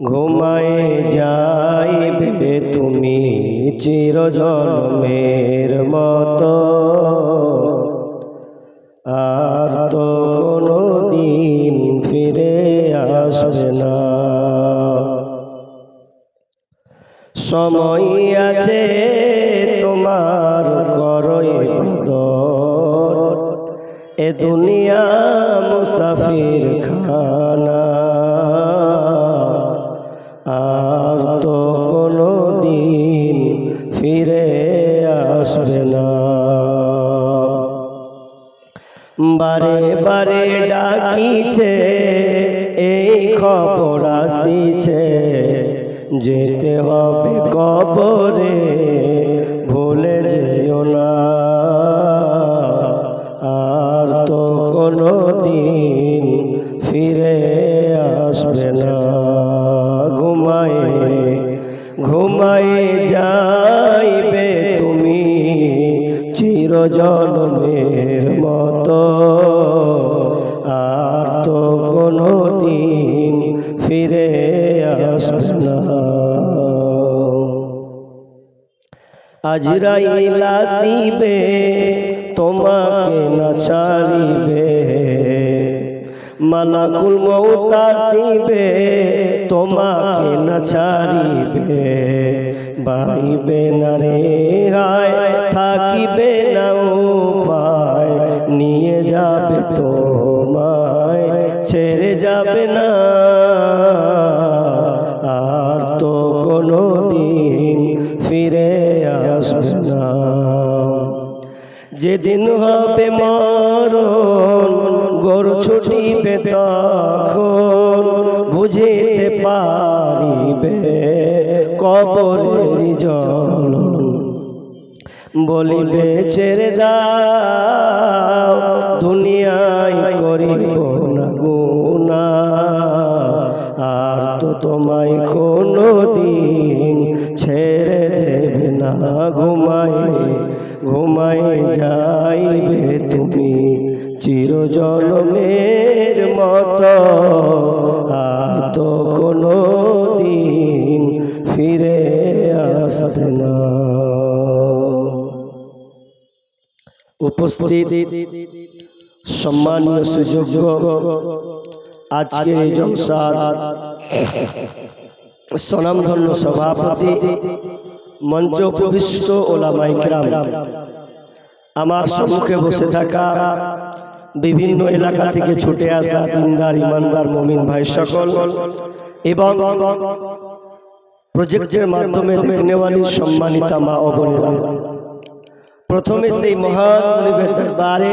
ঘুমায় যাইবে তুমি চিরজন্মের মতো, আর তো কোনো দিন ফিরে আসবে না। সময় আছে তোমার, করো ইবাদত, এ দুনিয়া মুসাফির খানা, আর তো কোনো দিন ফিরে আসবে না। বারে বারে ডাকিছে এই খবর আসিছে, যেতে হবে কবরে ভুলে যেও না, আর তো কোনো দিন ফিরে আসবে না। ঘুমায় ঘুমায় যাইবে তুমি চিরজন্মের মতো, আর তো কোনো দিন ফিরে আসবে না। আজরাইল আসিবে তোমাকে না ছাড়িবে, মালাকুল মউত আসিবে তোমাকে না ছাড়িবে, বাইবে না রে হায় থাকিবে না উপায়, নিয়ে যাবে তোমায় ছেড়ে যাবে না, আর তো কোনো দিন ফিরে আসবে না। যেদিন হবে মরণ গরু ছুটিবে তখন, বুঝিতে পারিবে কবরের জ্বলন, বলিবে ছেড়ে দাও দুনিয়ায় করিব না গুনাহ, আর তো তোমায় কোনো দিন ছেড়ে দেবে না। ঘুমায় ঘুমায় যাইবে তুমি চিরজন্মের মতো, আর তো কোনো দিন ফিরে আসবে না। উপস্থিত সম্মানীয় সুযোগ্য আজকের এই জলসার স্বনামধন্য সভাপতি, মঞ্চ উপবিষ্ট ওলামায়ে কেরাম, আমার সম্মুখে বসে থাকা বিভিন্ন এলাকা থেকে ছুটে আসা দিনদার ইমানদার মুমিন ভাই সকল, এবং প্রজেক্টের মাধ্যমে দেখনেওয়ালি সম্মানিতা মা ও বোনেরা, প্রথমে সেই মহান মুনিবের দরবারে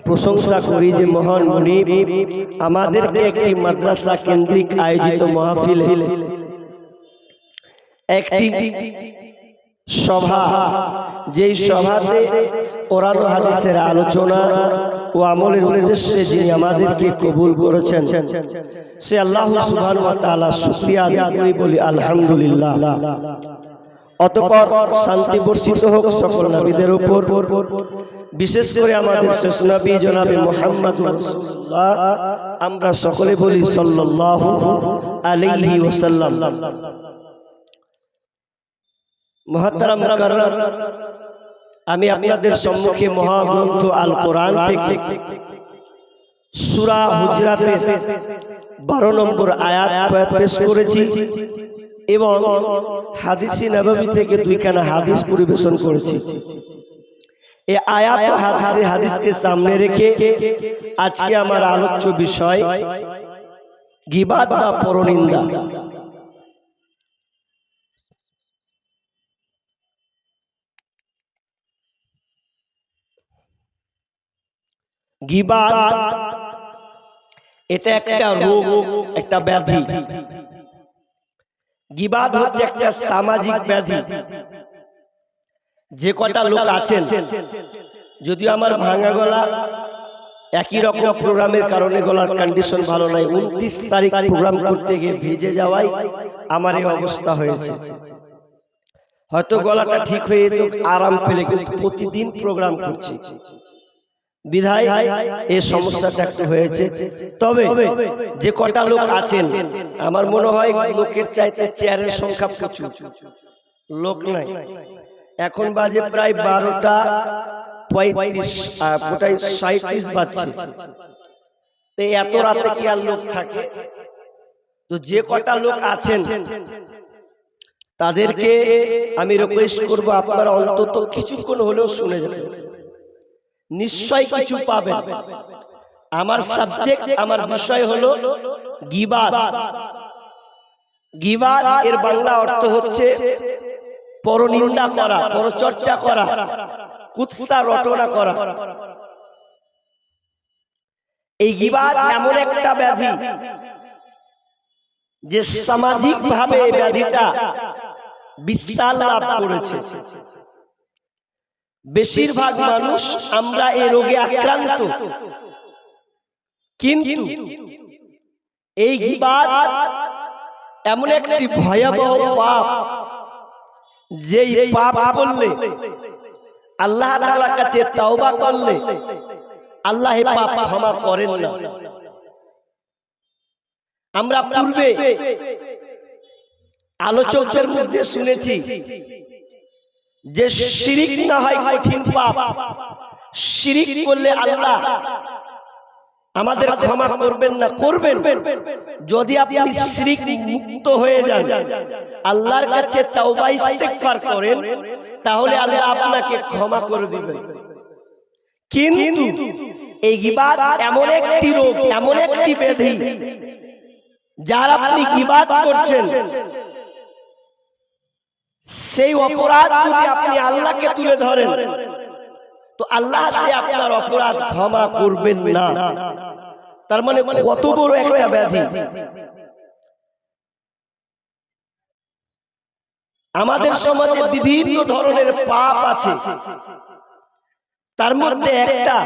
প্রশংসা করি যে মহান মুনিব আমাদেরকে একটি মাদ্রাসা কেন্দ্রিক আয়োজিত মাহফিলে একটি সভা, যেই সভাতে কোরআন ও হাদিসের আলোচনা ও আমলের উদ্দেশ্যে যিনি আমাদেরকে কবুল করেছেন, সে আল্লাহ সুবহানাহু ওয়া তাআলা শুকরিয়া আদায় করি, বলি আলহামদুলিল্লাহ। অতঃপর শান্তি বর্ষিত হোক সকল নবীদের উপর, বিশেষ করে আমাদের শেষ নবী জনাবে মুহাম্মদুর রাসূলুল্লাহ, আমরা সকলে বলি সাল্লাল্লাহু আলাইহি ওয়াসাল্লাম। মুহতারাম মুকাররাম, আমি আপনাদের সম্মুখে মহাগ্রন্থ আল কোরআন থেকে সূরা হুজরাতের 12 নম্বর আয়াত পেশ করেছি, এবং হাদিসে নববী থেকে 2 খানা হাদিস পরিবেশন করেছি। এই আয়াত ও হাদিসকে সামনে রেখে আজকে আমার আলোচ্য বিষয় গীবাত বা পরনিন্দা। গীবাত এটা একটা রোগ, একটা ব্যাধি। গীবাত হচ্ছে একটা সামাজিক ব্যাধি। যে কটা লোক আছেন, যদিও আমার ভাঙা গলা, একই রকম প্রোগ্রামের কারণে গলার কন্ডিশন ভালো নাই, 29 তারিখ প্রোগ্রাম করতে গিয়ে ভিজে যাওয়ায় আমার এই অবস্থা হয়েছে। হয়তো গলাটা ঠিক হয়ে তো আরাম পেলে, কিন্তু প্রতিদিন প্রোগ্রাম করছি, বিধায় এই সমস্যাটা একটু হয়েছে। তবে যে কটা লোক আছেন, আমার মনে হয় লোকের চাইতে চেয়ারের সংখ্যা প্রচুর, লোক নাই। এখন বাজে প্রায় 12:35, প্রায় 37 বাজছে। এত রাতে কি আর লোক থাকে? তো যে কটা লোক আছেন তাদেরকে আমি রিকোয়েস্ট করব, আপনারা অন্তত কিছুক্ষণ হলেও শুনে যাবেন, নিশ্চয় কিছু পাবেন। আমার সাবজেক্ট, আমার বিষয় হলো গীবাত। গীবাত এর বাংলা অর্থ হচ্ছে পরনিন্দা করা, পরচর্চা করা, কুৎসা রটনা করা। এই গীবাত এমন একটা ব্যাধি যে সামাজিক ভাবে এই ব্যাধিটা বিস্তার লাভ করেছে। বেশিরভাগ মানুষ আমরা এই রোগে আক্রান্ত, কিন্তু এই গীবাত এমন একটি ভয়াবহ পাপ, যেই পাপ করলে, আল্লাহ তাআলার কাছে তওবা করলে আল্লাহ এই পাপ ক্ষমা করেন না। আমরা পূর্বে আলোচকদের মধ্যে শুনেছি যে শিরিক না হয় কঠিন পাপ, শিরিক করলে আল্লাহ আমাদের ক্ষমা করবেন না। করবেন যদি আপনি শিরিক মুক্ত হয়ে যান, আল্লাহর কাছে তাওবা ইস্তেগফার করেন, তাহলে আল্লাহ আপনাকে ক্ষমা করে দিবেন। কিন্তু এই গীবাত এমন একটি রোগ, এমন একটি ব্যাধি, যার আপনি গীবাত করছেন, সেই অপরাধ যদি আপনি আল্লাহকে তুলে ধরেন, তো আল্লাহ সে আপনার অপরাধ ক্ষমা করবেন না। তার মানে কত বড় একটা ব্যাধি। আমাদের সমাজে বিভিন্ন ধরনের পাপ আছে, তার মধ্যে একটা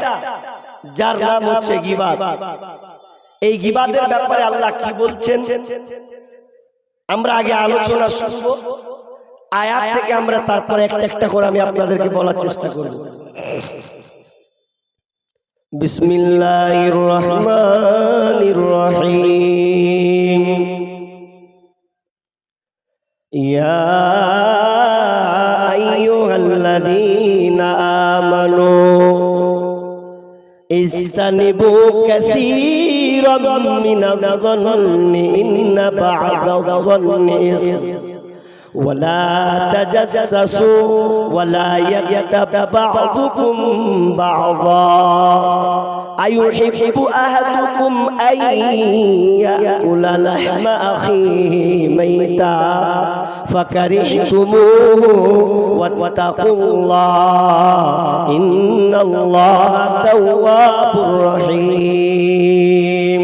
যার নাম হচ্ছে গীবাত। এই গীবাতের ব্যাপারে আল্লাহ কি বলছেন আমরা আগে আলোচনা শুনব, আয়াত থেকে আমরা তারপরে একটা একটা করে আমি আপনাদেরকে বলার চেষ্টা করব। বিসমিল্লাহির রহমানির রহিম। ইয়া আইয়ুহাল্লাযীনা আমানু ইজতানিবু কাসীরাম মিনায-যন্নি ইন্না বা'দায-যন্নি ইসম ولا تجسسوا ولا يغتب بعضكم بعضا أيحب أحدكم أن يأكل لحم أخيه ميتا فكرهتموه واتقوا الله إن الله تواب رحيم।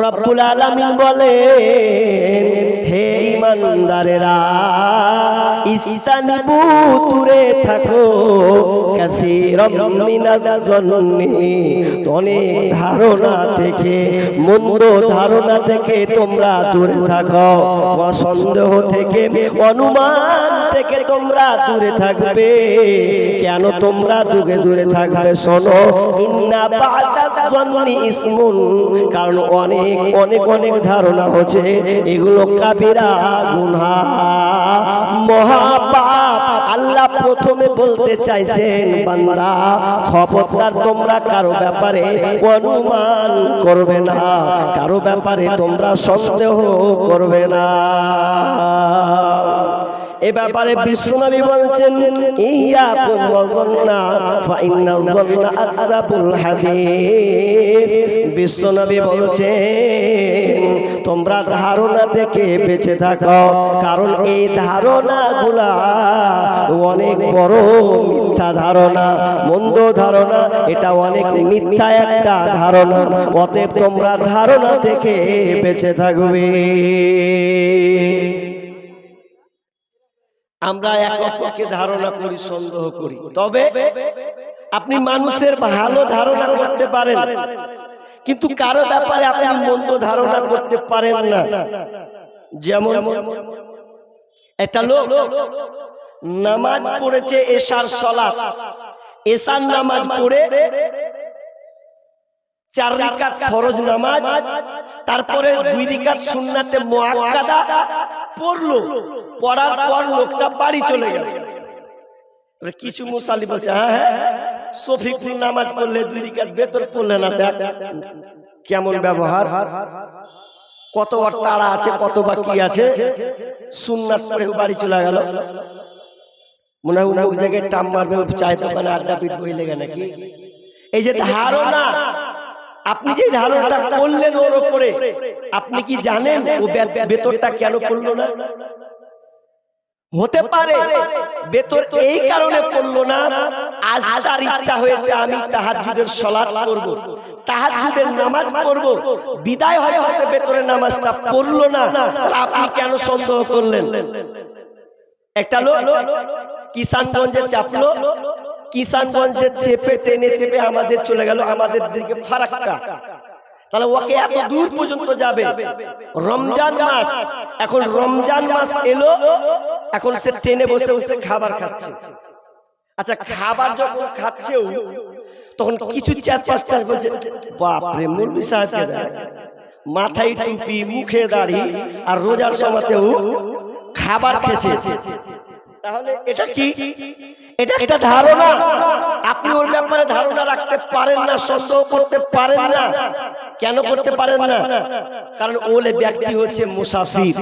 রব্বুল আলামিন বলেন, হে ঈমানদারেরা, ইস্তানিবু দূরে থাকো, কাসীরাম মিনায-যন্নি অনেক ধারণা থেকে, মন্দ ধারণা থেকে তোমরা দূরে থাকো, সন্দেহ থেকে, অনুমান থেকে তোমরা দূরে থাকবে। কেন তোমরা দূরে থাকবে? শোনো, ইন্না বা'দায-যন্নি ইসমুন, কারণ অনেক ধারণা হচ্ছে, এগুলো কাবিরা গুনাহ, মহাপাপ। আল্লাহ প্রথমে বলতে চাইছেন, বান্দা খবরদার তোমরা কারো ব্যাপারে অনুমান করবে না, কারো ব্যাপারে তোমরা সন্দেহ করবে না। এ ব্যাপারে বিশ্বনবী বলছেন, ইয়াকুম ওয়াযন্না ফাইন্নায-যন্না আযযাবুল হাদীদ। বিশ্বনবী বলছেন, তোমরা ধারণা থেকে বেঁচে থাকো, কারণ এই ধারণাগুলা অনেক বড় মিথ্যা ধারণা, মন্দ ধারণা, এটা অনেক মিথ্যা একটা ধারণা। অতএব তোমরা ধারণা থেকে বেঁচে থাকবে। আমরা একে অপরকে ধারণা করি, সন্দেহ করি, তবে আপনি মানুষের ভালো ধারণা করতে পারেন, কিন্তু কারো ব্যাপারে আপনি মন্দ ধারণা করতে পারেন না। যেমন একটা লোক নামাজ পড়েছে, এশার সালাত, এশার নামাজ পড়ে 4 রাকাত ফরজ নামাজ, তারপরে 2 রাকাত সুন্নাতে মুআক্কাদা পড়লো। পড়ার পর লোকটা বাড়ি চলে গেল। কিছু মুসাল্লি বলছে হ্যাঁ শফিকুল নামাজ পড়লে 2 রাকাত বেতর পড়লে না, দেখ কেমন ব্যবহার, কত বার তাড়া আছে, কত বাকি আছে, সুন্নাত পড়ে বাড়ি চলে গেল। মনে হয় ওই জায়গায় টাম মারবে, চায়ের দোকানে আড্ডা পিটবো এই লেগে নাকি। এই যে ধারণা, আপনি যে ধারণাটা করলেন ওর উপরে, আপনি কি জানেন ও বেতরটা কেন করলো না? হতে পারে বেতর এই কারণে পড়লো না, আজ তার ইচ্ছা হয়েছে আমি তাহাজ্জুদের সালাত করব, তাহাজ্জুদের নামাজ পড়ব, বিদায় হয়তো সে বেতরের নামাজটা পড়লো না। তাহলে আপনি কেন সন্দেহ করলেন? একটা লোক কিষানগঞ্জে চাপলো, কিষানগঞ্জে চেপে টেনে চেপে আমাদের চলে গেল, আমাদের দিকে ফারাক্কা। তাহলে ওকে এত দূর পর্যন্ত যাবে, রমজান মাস, এখন রমজান মাস এলো, এখন সে ট্রেনে বসে বসে খাবার খাচ্ছে। আচ্ছা খাবার যখন খাচ্ছে তখন কিছু 4-5টা বলছে বাপরে মৌলভী সাহেবকে দেখ, মাথায় টুপি, মুখে দাড়ি, আর রোজার সময়তেও খাবার খেয়েছে। তাহলে এটা কি? এটা একটা ধারণা। আপনি ওর ব্যাপারে ধারণা রাখতে পারেন না, সন্দেহ করতে পারেন না। কেন করতে পারেন না? কারণ ওলে ব্যক্তি হচ্ছে মুসাফির।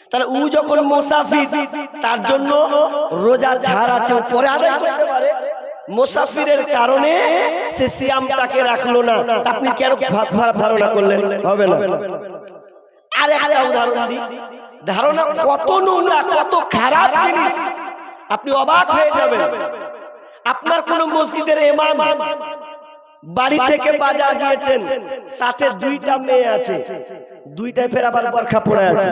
তাহলে ও যখন মুসাফির, তার জন্য রোজা ছাড় আছে, পরে আদায় করতে পারে। মুসাফিরের কারণে সে সিয়ামটাকে রাখলো না। আপনি কেন ধারণা করলেন? হবে না। আরে আরে উদাহরণ দিই, ধারণা কত নোংরা, কত খারাপ জিনিস, আপনি অবাক হয়ে যাবেন। আপনার কোন মসজিদের ইমাম বাড়ি থেকে বাজার গিয়েছেন, সাথে 2টা মেয়ে আছে, 2টাই ফের আবার বরখা পড়ে আছে।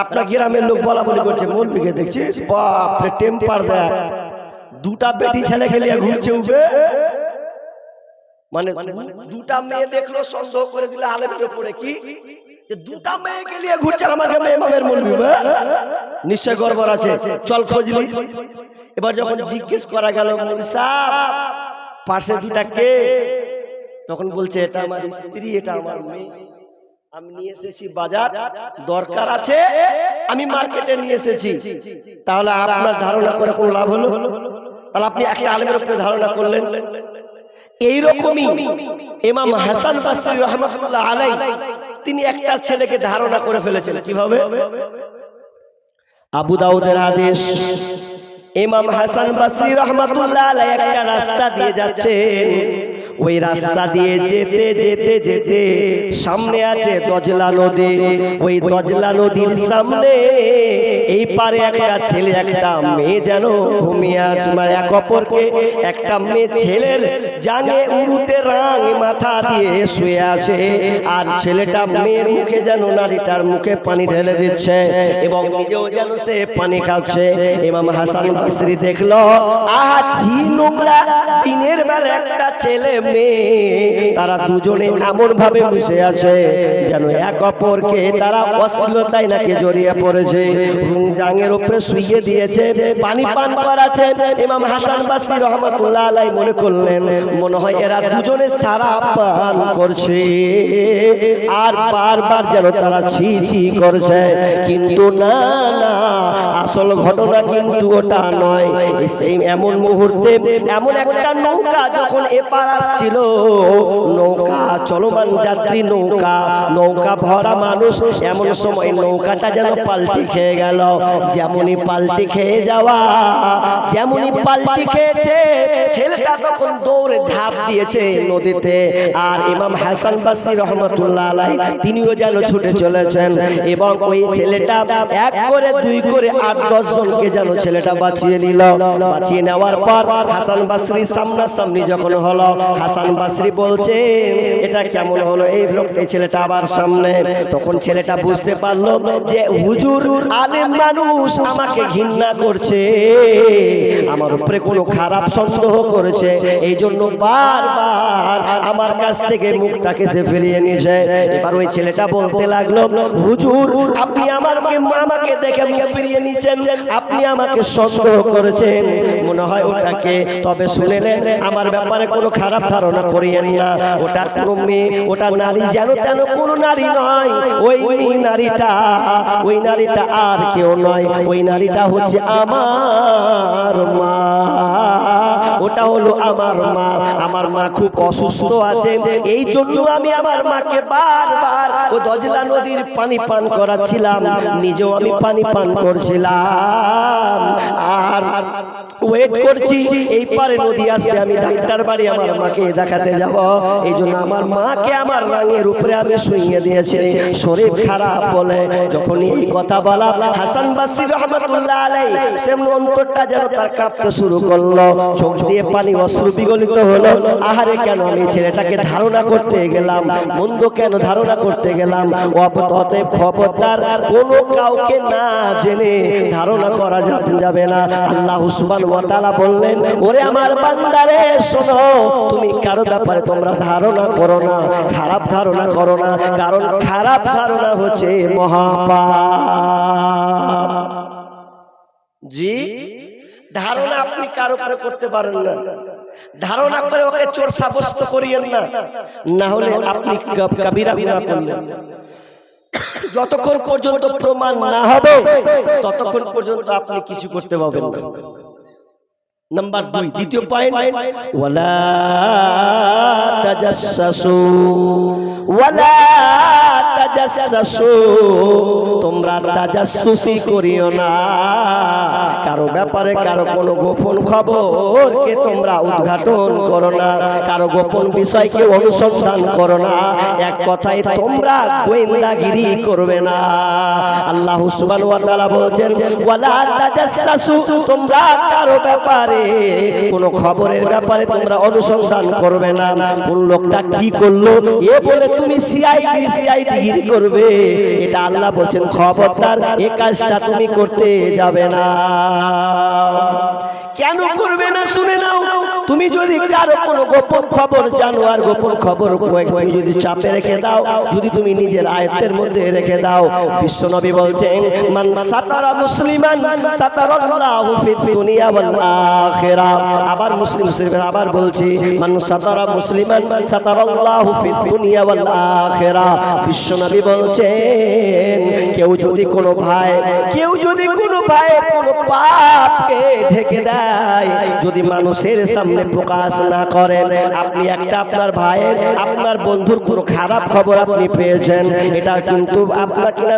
আপনার গ্রামের লোক বলা বলি করছে মৌলভীকে দেখছিস, বাপরে টেম্পার দেখ, 2টা বেটি ছেলে গেলিয়ে ঘুরছে উঠে, মানে 2টা মেয়ে দেখলো সন্দেহ করে দিলে আলেমের উপরে, কি 2টা মেয়ে গেলিয়ে ঘুরছে আমার গ্রামে ইমামের মৌলভী, নিশ্চয় গড়বড় আছে, চল খোঁজলি। এবার যখন জিজ্ঞেস করা গেল মৌলভী সাহেব পাশে 2টা কে, তখন বলছে এটা আমার স্ত্রী, এটা আমার মেয়ে, আমি নিয়ে এসেছি বাজার, দরকার আছে আমি মার্কেটে নিয়ে এসেছি। তাহলে আপনার ধারণা করে কোনো লাভ হলো? তাহলে আপনি একটা আলেমের উপরে ধারণা করলেন। এইরকমই ইমাম হাসান বসরি রাহমাতুল্লাহ আলাইহি তিনি একটা ছেলেকে ধারণা করে ফেলেছেন। কিভাবে? আবু দাউদের হাদিস, ইমাম হাসান বসরি রাহমাতুল্লাহ আলাইহি একটা রাস্তা দিয়ে যাচ্ছেন, ওই রাস্তা দিয়ে যেতে যেতে যেতে সামনে আছে দজলা নদী, ওই দজলা নদীর সামনে এই পারে একটা ছেলে একটা মেয়ে যেন ঘুমিয়ে আছে, এক অপরকে, একটা মেয়ে ছেলের জাঙে উরুতে রাং মাথা দিয়ে শুয়ে আছে, আর ছেলেটা মেয়ের মুখে যেন নারীটার মুখে পানি ঢেলে দিচ্ছে এবং নিজেও যেন সে পানি খাচ্ছে। ইমাম হাসান বসরি দেখলো আহা ছি নোংরা, দিনের বেলা একটা ছেলে মেয়ে তারা দুজনে এমন ভাবে মিশে আছে যেন এক অপরকে তারা অশ্লীলতায় নাকি জড়িয়ে পড়েছে, জাঙের উপরে শুইয়ে দিয়েছে, পানি পান করাচ্ছে। ইমাম হাসান বসরি রাহমাতুল্লাহ আলাইহি মনে করলেন মনে হয় এরা দুজনে সারা পান করছে আর বারবার যেন তারা ছি ছি করছে, কিন্তু না না, আসল ঘটনা কিন্তু ওটা নয়। সেই এমন মুহূর্তে এমন একটা নৌকা যখন এপার আসছিল, নৌকা চলমান যাত্রী নৌকা, নৌকা ভরা মানুষ, এমন সময় নৌকাটা যেন পাল্টি খেয়ে গেল। যেমনই পাল্টি খেয়ে যাওয়া, যেমনই পাল্টি খেয়েছে ছেলেটা তখন দৌড়ে ঝাঁপ দিয়েছে নদীতে, আর ইমাম হাসান বসরি রাহমাতুল্লাহ আলাইহি তিনিও যেন ছুটে চলেছেন এবং ওই ছেলেটা 1 করে 2 করে 8-10 জনকে যেন ছেলেটা বাঁচিয়ে নিল। বাঁচিয়ে নেওয়ার পর হাসান বসরি সামনাসামনি যখন হলো, হাসান বসরি বলছে এটা কেমন হলো, এই লোকটা ছেলেটা আবার সামনে। তখন ছেলেটা বুঝতে পারলো যে হুজুর আলেম মানুষ আমাকে ঘৃণা করছে, আমার উপরে কোনো খারাপ সন্দেহ করেছে, এই জন্য বারবার আমার কাছ থেকে মুখটাকে সে ফিরিয়ে নিয়েছে। এবার ওই ছেলেটা বলতে লাগলো হুজুর আপনি আমাকে দেখে মুখ ফিরিয়ে নিয়েছেন, আপনি আমাকে সন্দেহ করেছেন, মনে হয় ওটাকে, তবে শুনেলেন আমার ব্যাপারে কোনো খারাপ খারাপ ধারণা করিয়েন না। ওটা কোনো মেয়ে, ওটা নারী যেন তেন কোনো নারী নয়। ওই নারীটা আর কেউ নয়, ওই নারীটা হচ্ছে আমার মা। ওটা হলো আমার মা। আমার মা খুব অসুস্থ আছে, এই জন্য আমি আমার মাকে বারবার ও দজলা নদীর পানি পান করাচ্ছিলাম, নিজেও আমি পানি পান করছিলাম, আর ওয়েট করছি এই পারে নদী আসবে, আমি ডাক্তার বাড়ি আমার মাকে দেখাতে যাব। এই জন্য আমার মাকে আমার রাঙের উপরে আমি শুইয়ে দিয়েছি, শরীর খারাপ বলে। যখন এই কথা বলা হাসান বাসরি রহমাতুল্লাহ আলাইহি, সেমন অন্তরটা যেন তার কাঁপতে শুরু করলো, চোখ দিয়ে পানি অশ্রু বিগলিত হলো। আহারে, কেন আমি ছেলেটাকে ধারণা করতে গেলাম, মন্দ কেন ধারণা করতে গেলাম। অতএব খবরদার কোনো কাউকে না জেনে ধারণা করা যাবে না। আল্লাহ সুবহানাহু ওয়া তাআলা বললেন, ওরে আমার বান্দারে শোনো, তুমি কারো ব্যাপারে তোমরা ধারণা করো না, খারাপ ধারণা করো না, কারণ খারাপ ধারণা হচ্ছে মহাপাপ। জি, ধারণা আপনি কারো উপরে করতে পারেন না। ধারণা করে ওকে চোর সাব্যস্ত করিয়েন না, না হলে আপনি কবিরা গুনাহ করলেন। যতক্ষণ পর্যন্ত প্রমাণ না হবে ততক্ষণ পর্যন্ত আপনি কিছু করতে পারবেন না। নাম্বার 2, দ্বিতীয় পয়েন্ট, ওয়ালা তাজাসসু, ওয়ালা তাজাসসু, তোমরা তাজাসসুসি করিও না। কারো ব্যাপারে কারো কোনো গোপন খবরকে তোমরা উদ্ঘাটন করো না, কারো গোপন বিষয়কে অনুসন্ধান করো না। এক কথায় তোমরা গোয়েন্দাগিরি করবে না। আল্লাহ সুবহানাহু ওয়া তাআলা বলছেন, ওয়ালা তাজাসসু, তোমরা কারো ব্যাপারে কোনো খবরের ব্যাপারে তোমরা অনুসন্ধান করবে না। কোন লোকটা কি করলো এ বলে তুমি সিআইডি করবে, এটা আল্লাহ বলছেন খবরদার, এই কাজটা তুমি করতে যাবে না। কেন করবে না শুনে নাও। তুমি যদি কারো কোনো গোপন খবর জানো, আর গোপন খবর তুমি যদি চাপে রেখে দাও, যদি তুমি নিজের আয়ত্তের মধ্যে রেখে দাও, বিশ্বনবী বলছেন, মান সাতারা মুসলিমান সাতারাল্লাহু ফিদ দুনিয়া ওয়াল আখিরাহ। আবার মুসলিম শরীফে আবার বলছি, মান সাতারা মুসলিমান সাতারাল্লাহু ফিদ দুনিয়া ওয়াল আখিরাহ। বিশ্বনবী বলছেন, কেউ যদি কোনো ভাই কোনো পাপকে ঢেকে দেয়, যদি মানুষের সামনে প্রকাশ না করেন, আপনি একটা আপনার ভাইয়ের, আপনার বন্ধুর কোনো খারাপ খবর আপনি পেয়েছেন, এটা কিন্তু আপনার কিনা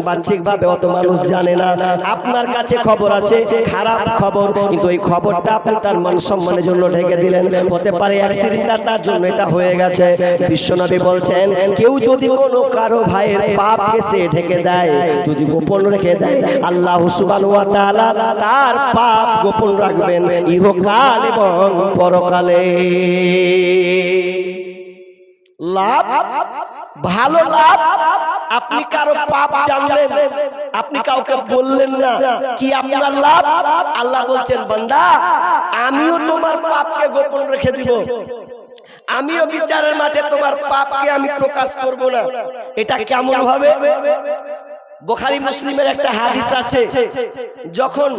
বাহ্যিকভাবে অত মানুষ জানে না, আপনার কাছে খবর আছে খারাপ খবর, কিন্তু এই খবরটা আপনি তার মান সম্মানের জন্য ঢেকে দিলেন। হতে পারে অ্যাক্সিডেন্টটা তার জন্য এটা হয়ে গেছে। বিশ্বনবী বলছেন, কেউ যদি কোনো কারো ভাইয়ের পাপকে সে ঢেকে দেয়, যদি গোপন রেখে দেয়, আল্লাহ সুবহানাহু ওয়া তাআলা তার পাপ গোপন রাখবেন ইহকাল এবং পরকালে। লাভ, ভালো লাভ। আপনি কারো পাপ জানলেন, আপনি কাউকে বললেন না, কি আপনার লাভ? আল্লাহ বলছেন, বান্দা আমিও তোমার পাপকে গোপন রেখে দিব, আমিও বিচারের মাঠে তোমার পাপকে আমি প্রকাশ করব না। এটা কেমন হবে? বুখারী মুসলিমের একটা হাদিস আছে, যখন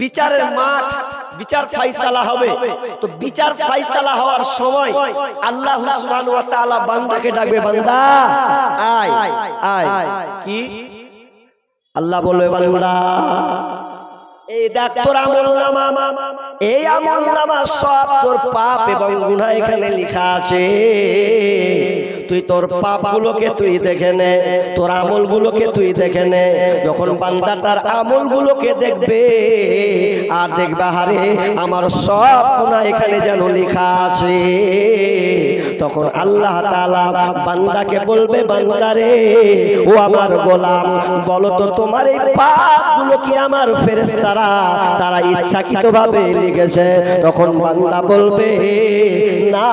বিচারের মাঠ, বিচার ফায়সালা হবে, তো বিচার ফায়সালা হওয়ার সময় আল্লাহ সুবহানাহু ওয়া তাআলা বান্দাকে ডাকবে, বান্দা আয় আয়। কি আল্লাহ বলবে, বান্দা এই দেখ তোর আমলনামা, এই আমলনামা সব তোর পাপ এবং গুনাহ এখানে লেখা আছে, তুই তোর পাপগুলোকে তুই দেখে নে, তোর আমলগুলোকে তুই দেখে নে। যখন বান্দা তার আমলগুলোকে দেখবে আর দেখবে, হারে আমার সব গুনাহ এখানে যেন লেখা আছে, তখন আল্লাহ তাআলা বান্দাকে বলবে, বান্দা রে, ও আমার গোলাম, বলো তো তোমার এই পাপগুলো কি আমার ফেরেশতারা তারা ইচ্ছাকৃতভাবে লিখেছে? তখন বান্দা বলবে, না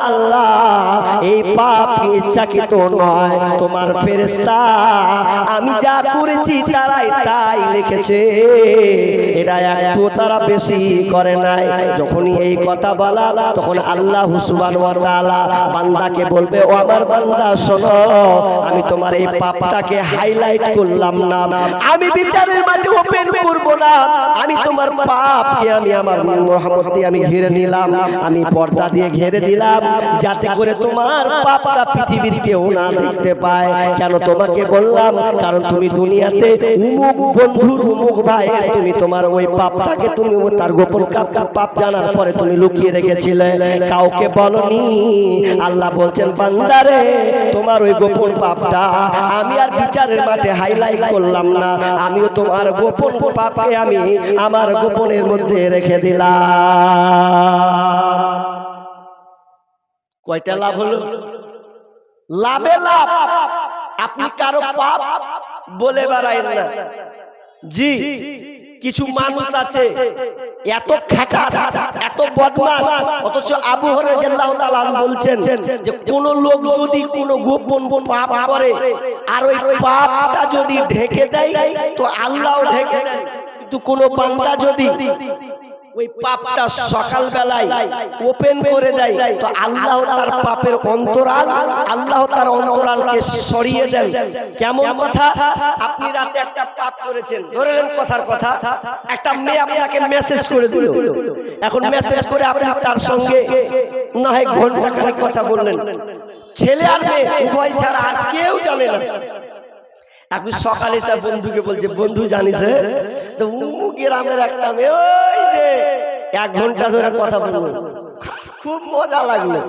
আল্লাহ, এই পাপ ইচ্ছাকৃত নয়, তোমার ফেরেশতা আমি যা করেছি তারাই তাই লিখেছে, এটা একটু তারা বেশি করে নাই। যখনই এই কথা বলা, তখন আল্লাহ সুবহানাহু ওয়া তাআলা বান্দাকে বলবে, ও আমার বান্দা শোনো, আমি তোমার এই পাপটাকে হাইলাইট করলাম না, আমি বিচারের মাঠে ওপেন করব না, আমি তোমার পাপকে আমি আমার রহমত দিয়ে আমি ঘিরে নিলাম, আমি পর্দা দিয়ে ঘিরে দিলাম, যাতে করে তোমার পাপটা পৃথিবীর কেউ না দেখতে পায়। কেন তোমাকে বললাম? কারণ তুমি দুনিয়াতে উমুক বন্ধুর উমুক ভাই, তুমি তোমার ওই পাপটাকে তুমি তার গোপন পাপ জানার পরে তুমি লুকিয়ে রেখেছিলে, কাউকে বলনি। আল্লাহ বলছেন বান্দারে, তোমার ওই গোপন পাপটা আমি আর বিচারের মাঠে হাইলাইট করলাম না, আমিও তোমার গোপন পাপকে আমি আমার গোপনের মধ্যে রেখে দিলাম। কয়টা লাভ হলো? লাভে লাভ। আপনি কারো পাপ বলে বেড়ায়েন না। জি, কিছু মানুষ আছে এত খাটাস, এত বদমাস, অথচ আবু হুরায়রা রাদিয়াল্লাহু তাআলা বলছেন যে কোন লোক যদি কোন গোপন পাপ করে আর ওই পাপটা যদি ঢেকে দেয় তো আল্লাহও ঢেকে দেয়, কিন্তু কোন বান্দা যদি ওই পাপটা সকাল বেলায় ওপেন করে দেয় তো আল্লাহ তার পাপের অন্তরাল, আল্লাহ তার অন্তরালকে সরিয়ে দেন। কেমন কথা? আপনি রাতে একটা পাপ করেছেন, ধরেন কথার কথা, একটা মেয়ে আপনাকে মেসেজ করে দিল, এখন মেসেজ করে আপনি তার সঙ্গে না হয় ঘন্টাখানেক কথা বললেন, ছেলে আর মেয়ে উভয় ছাড়া আর কেউ জানে না। আপনি সকালে এসে বন্ধুকে বলছে, বন্ধু জানিস তো উমুক গ্রামের একটা মেয়ে ওই যে 1 ঘন্টা ধরে কথা বললো, খুব মজা লাগলো।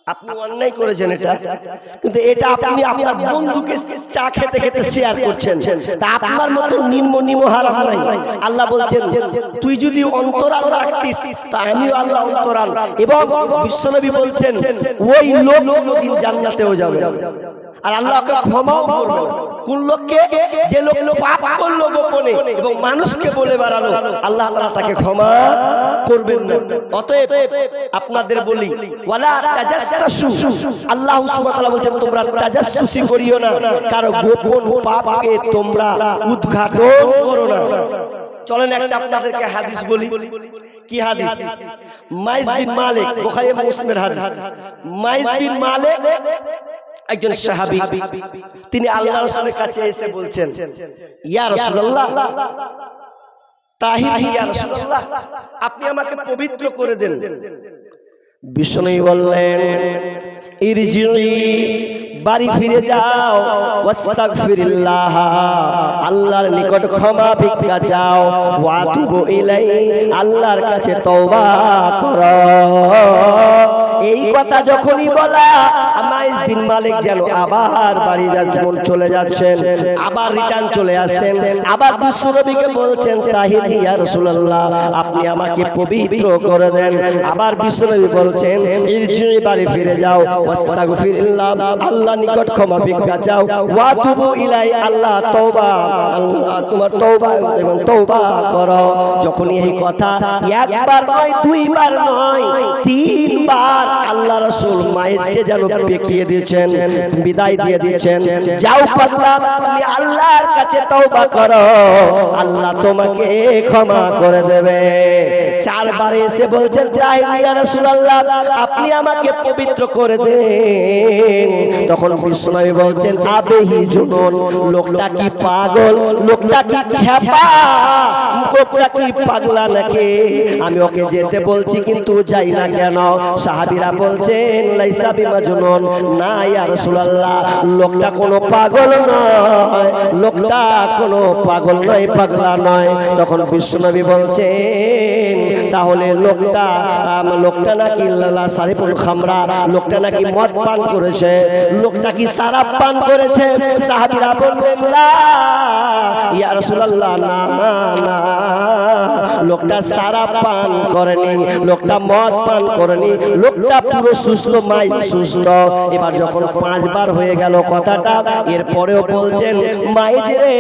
আপনি অন্যায় করেছেন এটা, কিন্তু এটা আপনি আপনার বন্ধুকে চা খেতে খেতে শেয়ার করছেন, তা আপনার মতো নিম্ন হারাম নাই। আল্লাহ বলছেন তুই যদি অন্তরাল রাখতিস তা আমিও আল্লাহ অন্তরাল, এবং বিশ্বনবী বলছেন ওই লোক কোনদিন জান্নাতেও যাবে আর আল্লাহকে ক্ষমাও করবে। কোন লোককে? যে লোক পাপ করলো গোপনে এবং মানুষকে বলে বেড়ালো, আল্লাহ তাআলা তাকে ক্ষমা করবেন না। অতএব আপনাদের বলি ওয়ালা তাজাসসু, আল্লাহ সুবহানাহু ওয়া তাআলা বলেন তোমরা তাজাসসুসি করিও না, কারো গোপন পাপকে তোমরা উদ্ঘাটন করো না। চলেন একটা আপনাদেরকে হাদিস বলি। কি হাদিস? মাইজ বিন মালিক, বুখারী এবং মুসলিমের হাদিস। মাইজ বিন মালিক একজন সাহাবী, তিনি আল্লাহর রাসূলের কাছে এসে বলছেন ইয়া রাসূলুল্লাহ, তাহির ইয়া রাসূলুল্লাহ, আপনি আমাকে পবিত্র করে দেন। বিশ্বনবী বললেন ইরজিই, বাড়ি ফিরে যাও, ওয়াস্তাগফিরিল্লাহ, আল্লাহর নিকট ক্ষমা ভিক্ষা চাও, ওয়াতুবু ইলাইহি, আল্লাহর কাছে তওবা করো। এই কথা যখনই বলা মাইজ বিন মালিক যেন আবার বাড়ি চলে যাচ্ছেন, আবার রিটার্ন চলে আসেন, আবার বিশ্বনবীকে বলছেন তাহির ইয়া রাসূলুল্লাহ, আপনি আমাকে পবিত্র করে দেন। আবার বিশ্বনবী বলছেন ইরজিই, বাড়ি ফিরে যাও, ওয়াস্তাগফিরিল্লাহ, আল্লাহ নিকট ক্ষমা ভিক্ষা চাও, ওয়াতুবু ইলাইহি, আল্লাহ তওবা, আল্লাহ তোমার তওবা এবং তওবা করো। যখনই এই কথা একবার নয়, 2 বার নয়, 3 বার আল্লাহ রাসূল মাইজকে যেন দেখিয়ে দিয়েছেন, বিদায় দিয়ে দিয়েছেন, যাও পাগলা, তুমি আল্লাহর কাছে তওবা করো, আল্লাহ তোমাকে ক্ষমা করে দেবে। 4 বার এসে বলছেন ইয়া রাসূলুল্লাহ, আপনি আমাকে পবিত্র করে দেন। তখন বিশ্বনবী বলছেন আবেহি জুনুন, লোকটা কি পাগল, লোকটা কি খেপা, লোকটা কি পাগলা নাকি? আমি ওকে যেতে বলছি কিন্তু যাই না কেন? সাহাবীরা বলছেন লাইসা বিমাজনুন, না ইয়া রাসূলুল্লাহ, লোকটা কোনো পাগল নয়, লোকটা কোনো পাগল নয়, পাগলা নয়। তখন বিশ্বনবী বলছেন তাহলে লোকটা নাকি সারিফুল খামরা, লোকটা নাকি মদ পান করেছে, লোকটা কি শরাব পান করেছে? সাহাবীরা বললেন লা ইয়া রাসূলুল্লাহ, না না না, লোকটা শরাব পান করেনি, লোকটা মদ পান করেনি, লোকটা পুরো সুস্থ, মাইজ সুস্থ। এবার যখন 5 বার হয়ে গেল কথাটা, এরপরেও বলছেন মাইজ রে,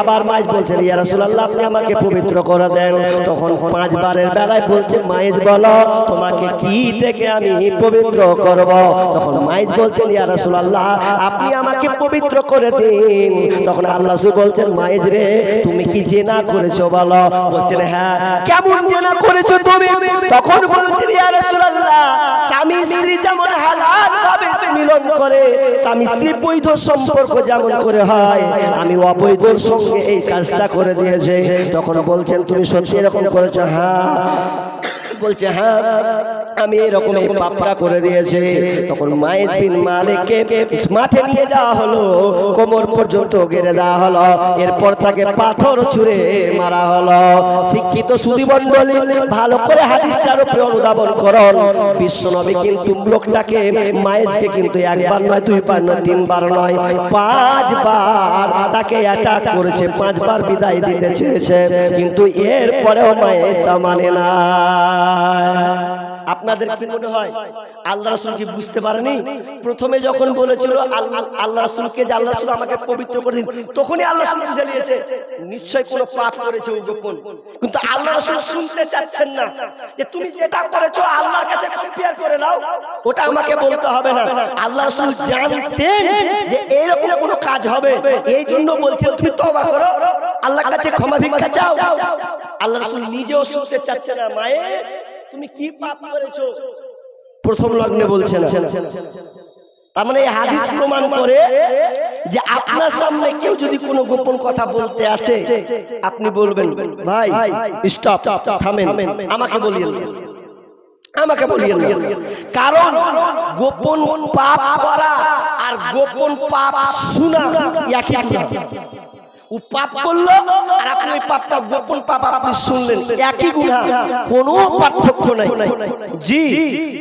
আবার মাইজ বলছেন ইয়া রাসূলুল্লাহ, আপনি আমাকে পবিত্র করে দেন। তখন 5 বারের বেলায় বলছে মাইজ বলো তোমাকে কি থেকে আমি পবিত্র করব? তখন মাইজ বলছেন ইয়া রাসূলুল্লাহ, আপনি আমাকে পবিত্র করে দিন। তখন আল্লাহ রাসূল বলছেন মাইজ রে, তুমি কি জিনা করেছো বলো? বলছেন হ্যাঁ। হ্যাঁ কেমন জেনা করেছো তুমি? তখন বলছেন ইয়া রাসূলুল্লাহ স্বামী স্ত্রী যেমন হালাল ভাবে মিলন করে, স্বামী স্ত্রী বৈধ সম্পর্ক যেমন করে হয়, আমি অবৈধর সঙ্গে এই কাজটা করে দিয়েছে। তখন বলছেন তুমি সত্যি এরকম করেছো? হ্যাঁ। বলছে হ্যাঁ আমি এরকম এই পাপটা করে দিয়েছি। তখন মায়েদ বিন মালিককে মাঠে নিয়ে যাওয়া হলো, কোমর পর্যন্ত ঘিরে দেওয়া হলো, এরপর তাকে পাথর ছুঁড়ে মারা হলো। শিক্ষিত সুধী মণ্ডলী ভালো করে হাদিসটার উপরে অনুধাবন করুন। বিশ্বনবী কিন্তু লোকটাকে মায়েজকে কিন্তু একবার নয়, দুইবার নয়, তিনবার নয়, 5 বার তাকে অ্যাটাক করেছে, 5 বার বিদায় দিতে চেয়েছে, কিন্তু এরপরেও মায়েজ তা মানে না। আপনাদের কি মনে হয় আল্লাহ রাসূল কি বুঝতে পারেনি? প্রথমে যখন বলেছিল আল্লাহ রাসূলকে যে আল্লাহ রাসূল আমাকে পবিত্র করে দিন, তখনই আল্লাহ রাসূল বুঝে নিয়েছে নিশ্চয় কোনো পাপ করেছে ও গোপন। কিন্তু আল্লাহ রাসূল শুনতে চাচ্ছেন না যে তুমি যেটা করেছো আল্লাহর কাছে কম্পেয়ার করে নাও, ওটা আমাকে বলতে হবে না। আল্লাহ রাসূল জানতেন যে এরকম কোনো কাজ হবে, এই জন্য বলছেন তুমি তওবা করো, আল্লাহর কাছে ক্ষমা ভিক্ষা চাও। আল্লাহ রাসূল নিজেও শুনতে চাচ্ছে না মায়ে তুমি কি পাপ করেছো, প্রথম লগ্নে বলছেন। তার মানে এই হাদিস প্রমাণ করে যে আপনার সামনে কেউ যদি কোনো গোপন কথা বলতে আসে, আপনি বলবেন ভাই স্টপ, থামেন, আমাকে বলিয়েন, আমাকে বলিয়েন না। কারণ গোপন পাপ করা আর গোপন পাপ শোনা একই গুনাহ। ও পাপ করলো আর আপনি ওই পাপটা গোপন পাপ আপনি শুনলেন, একই গুনাহ, কোনো পার্থক্য নাই। জি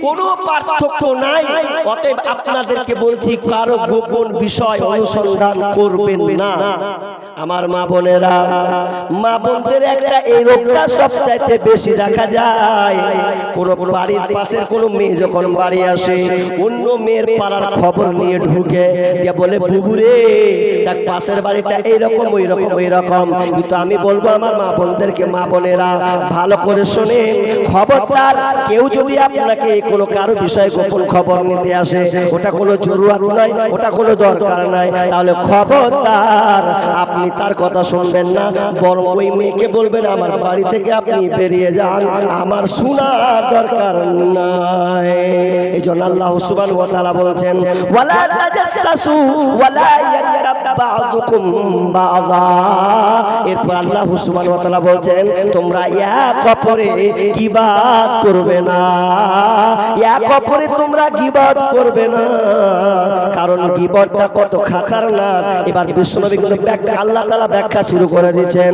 কোনো পার্থক্য নাই। অতএব আপনাদেরকে বলছি কারো গোপন বিষয় অনুসন্ধান করবেন না। আমার মা বোনেরা, মা বোনদের একটা এই রোগটা সবচাইতে বেশি দেখা যায়। কোন বাড়ির পাশের কোন মেয়ে যখন বাড়ি আসে, অন্য মেয়ের পাড়ার খবর নিয়ে ঢুকে দিয়ে বলে বুবুরে তার পাশের বাড়িটা এইরকম ওইরকম ওইরকম। কিন্তু আমি বলবো আমার মা বোনদেরকে, মা বোনেরা ভালো করে শোনেন, খবরদার কেউ যদি আপনাকে কোনো কারো বিষয়ে গোপন খবর নিতে আসে, ওটা কোনো জরুরত নাই, ওটা কোনো দরকার নাই, তাহলে খবরদার আপনি তার কথা শুনবেন না, বরং ওই মেয়েকে বলবেন আমার বাড়ি থেকে আপনি বেরিয়ে যান, আমার শোনার দরকার নাই। এই জন্য আল্লাহ সুবহানাহু ওয়া তাআলা বলছেন ওয়ালা তাজাসসু ওয়ালা ইয়াগতাব বা'দুকুম বা'দা। এরপর আল্লাহ সুবহানাহু ওয়া তাআলা বলছেন তোমরা এক অপরে গীবত করবে না, এক অপরে তোমরা গীবত করবে না, কারণ গীবতটা কত খাতারনাক। এবার বিশ্বনবী কিন্তু ব্যাখ্যা আল্লাহ তাআলা ব্যাখ্যা শুরু করে দিয়েছেন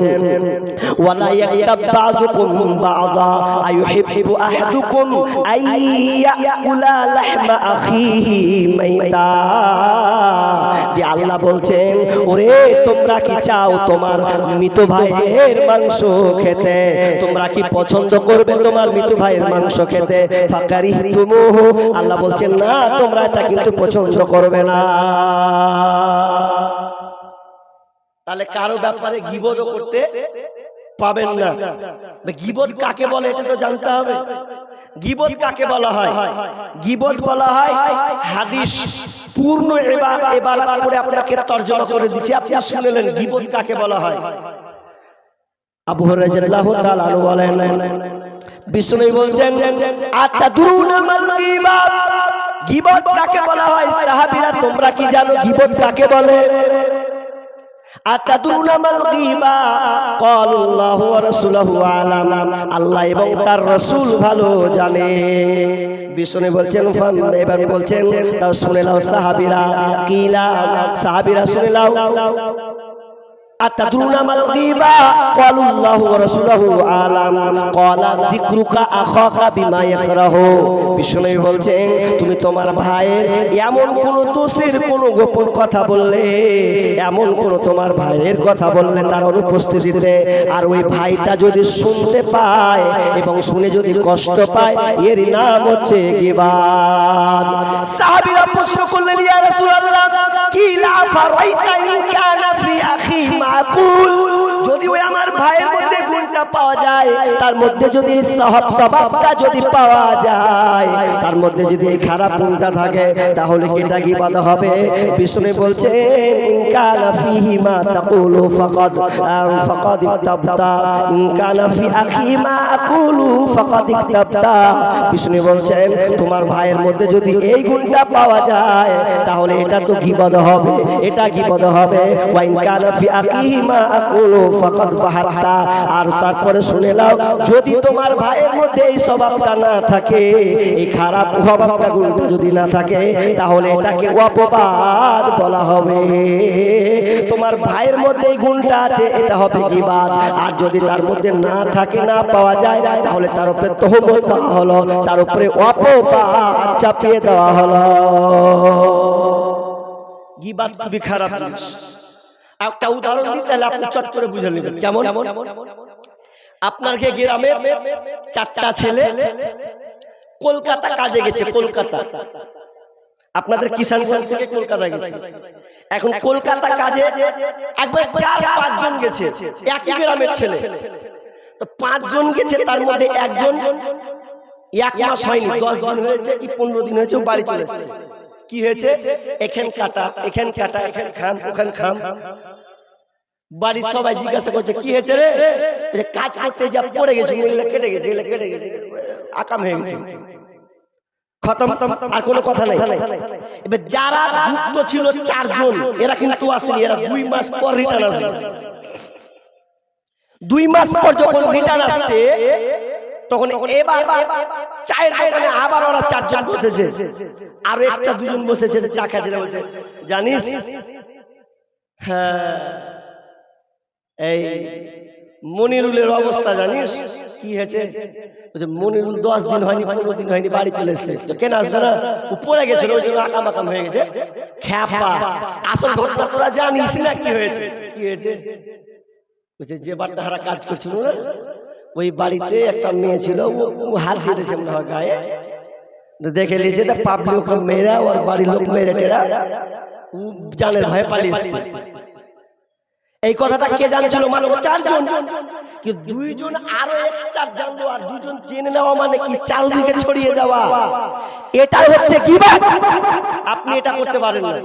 ওয়ালা ইয়াগতাব বা'দুকুম বা'দা আইয়ুহিব্বু আহাদুকুম আইয়াকুলা লাহমা আখিহি মাইতা। যে আল্লাহ বলছেন ওরে তোমরা কি চাও তোমার মৃত ভাইয়ের মাংস খেতে? তোমরা কি পছন্দ করবে তোমার মৃত ভাইয়ের মাংস খেতে? ফাকারিহতুমুহু, আল্লাহ বলছেন না তোমরা এটা কিন্তু পছন্দ করবে না। তাহলে কারো ব্যাপারে গীবত করতে পাবেন না। গীবত কাকে বলে এটা তো জানতে হবে। গীবত কাকে বলা হয়? গীবত বলা হয় হাদিস পূর্ণ ইবারত করে আপনাকে তরজমা করে দিচ্ছি, আপনি শুনলেন গীবত কাকে বলা হয়। আবু হুরায়রা রাদিয়াল্লাহু তাআলা আনহু বলেন বিশ্বনবী বলছেন আতাদরুনা মাল গীবত, গীবত কাকে বলা হয়? সাহাবীরা তোমরা কি জানো গীবত কাকে বলে? আতাদরুনা মাল গীবা ক্বালাল্লাহু ওয়া রাসূলুহু আ'লাম, আল্লাহ এবং তার রাসূল ভালো জানে। বিশ্বনবী বলছেন এবার বলছেন তাও শুনে নাও সাহাবীরা, কিলা সাহাবীরা শুনে নাও আতাদরুনা মাল গীবা ক্বালাল্লাহু ওয়া রাসূলুহু আ'লাম ক্বালা যিকরুকা আখাকা বিমা ইয়াকরাহু। বিশ্বনবী বলছেন তুমি তোমার ভাইয়ের এমন কোন দোষের কোন গোপন কথা বললে, এমন কোন তোমার ভাইয়ের কথা বললে তার অনুপস্থিতিতে, আর ওই ভাইটা যদি শুনতে পায় এবং শুনে যদি কষ্ট পায়, এর নাম হচ্ছে গীবত। সাহাবীরা প্রশ্ন করলেন ইয়া রাসূলুল্লাহ কি লা ফারাইতা ইন কানা ফি আখি মাকুল, যদি ওই আমার ভাইয়ের মধ্যে গুণটা পাওয়া যায়, তার মধ্যে যদি স্বভাবটা যদি পাওয়া যায়, তার মধ্যে যদি এই খারাপ গুণটা থাকে, তাহলে কি এটা গীবত হবে? বিষ্ণু বলছেন ইন কানা ফিহি মা তাকুলু ফাকাদ ইকতাবতা ইন কানা ফি আখি মা আকুলু ফাকাদ ইকতাবতা। বিষ্ণু বলছেন তোমার ভাইয়ের মধ্যে যদি এই গুণটা পাওয়া যায় তাহলে এটা তো গীবত হবে, এটা গীবত হবে। ওয়া ইন কানা ফি আখি মা আকুলু ফাকাদ বাহাতা। আর তারপরে শুনে নাও, যদি তোমার ভাইয়ের মধ্যে এই স্বভাবটা না থাকে, এই খারাপ স্বভাবটা গুণটা যদি না থাকে, তাহলে এটাকে অপবাদ বলা হবে। তোমার ভাইয়ের মধ্যে এই গুণটা আছে, এটা হবে গীবত। আর যদি তার মধ্যে না থাকে, না পাওয়া যায়, তাহলে তার উপরে তহমত দেওয়া হলো, তার উপরে অপবাদ চাপিয়ে দেওয়া হলো। গীবত খুবই খারাপ জিনিস। একটা উদাহরণ দিই তাহলে আপনি চট করে বুঝে নেবেন। কেমন? আপনার গ্রামের 4টা ছেলে কলকাতা কাজে গেছে। কলকাতা, আপনাদের কিষানগঞ্জ থেকে কলকাতা গেছে। এখন কলকাতা কাজে একবার 4-5 জন গেছে, একই গ্রামের ছেলে। তো 5 জন গেছে, তার মধ্যে একজন 1 মাস হয়নি, 10 দিন হয়েছে কি 15 দিন হয়েছে, বাড়ি চলে এসেছে। কি হয়েছে? এখান কাটা, এখান কাটা, এখান খাম, ওখান খাম। বাড়ির সবাই জিজ্ঞাসা করছে কি হয়েছে রে? কাজ করতে যা পড়ে গেছে, কেটে গেছে, কেটে গেছে, আকাম হয়ে গেছে, খতম, আর কোনো কথা নাই। এবার যারা যুক্ত ছিল 4 জন, এরা কিন্তু আসেনি, এরা 2 মাস পর রিটার্ন আসবে। 2 মাস পর যখন রিটার্ন আসছে, তখন এবার চায়ের দোকানে আবার ওরা 4 জন বসেছে, আর এক্সট্রা 2 জন বসেছে, চা খাচ্ছে। বলছে জানিস, হ্যাঁ এই মনিরুলের অবস্থা জানিস কি হয়েছে? মনিরুল 10 দিন হয়নি, 15 দিন হয়নি, বাড়ি চলে এসেছে। কেন আসবে না? উপরে গেছিল, ওই জন্য আকাম আকাম হয়ে গেছে। খ্যাপা, আসল ঘটনা তোরা জানিস না কি হয়েছে? কি হয়েছে? বলছে যে বাড়িতে হারা কাজ করছিল না, ওই বাড়িতে একটা মেয়ে ছিল, ও হাত দিয়ে দিয়েছে মনে গায়ে, দেখে নিয়েছে, তা পাবলিক মেয়েরা, ওর বাড়ির লোক মেয়েরা টেরা ও জানের ভয়ে পালিয়ে এসেছে। এই কথাটা কে জানছিল? মাত্র 4 জন। কি 2 জন আরো এক্সট্রা জানলো, আর 2 জন জেনে নেওয়া মানে কি চারদিকে ছড়িয়ে যাওয়া। এটা হচ্ছে গীবত। আপনি এটা করতে পারেন না।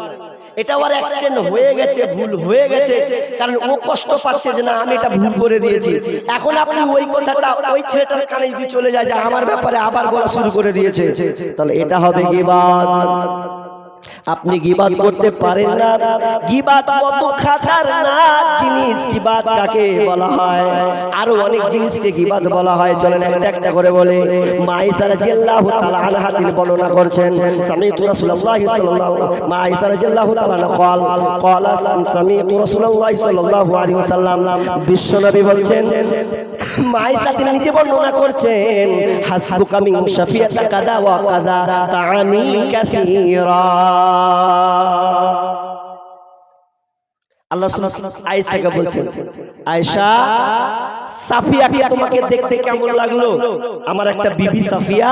এটা ওর অ্যাক্সিডেন্ট হয়ে গেছে, ভুল হয়ে গেছে, কারণ ও কষ্ট পাচ্ছে যে না আমি এটা ভুল করে দিয়েছি। এখন আপনি ওই কথাটা ওই ছেলেটার কানে যদি চলে যায় যে আমার ব্যাপারে আবার বলা শুরু করে দিয়েছে, তাহলে এটা হবে গীবত। আপনি গীবত করতে পারেন না। গীবত কত খাতারনাক জিনিস, গীবত কাকে বলা হয়? আরো অনেক জিনিসকে গীবত বলা হয়, চলেন একটা একটা করে বলে। মা আয়েশা রাদিয়াল্লাহু তাআলা আনহা তিনি বর্ণনা করছেন, সামি'তু রাসূলুল্লাহি সাল্লাল্লাহু মা আয়েশা রাদিয়াল্লাহু তাআলা ক্বালা সামি'তু রাসূলুল্লাহি সাল্লাল্লাহু আলাইহি ওয়াসাল্লাম, বিশ্বনবী বলছেন, মা আয়েশা তিনি নিজে বর্ণনা করছেন, হাসবুকা মিন শাফিয়াতা কাদা ওয়া কাদা তাআনি কাসীরা। আল্লাহ সুবহানাহু আয়েশাকে বলছেন, আয়েশা সাফিয়াকে তোমাকে দেখতে কেমন লাগলো? আমার একটা বিবি সাফিয়া,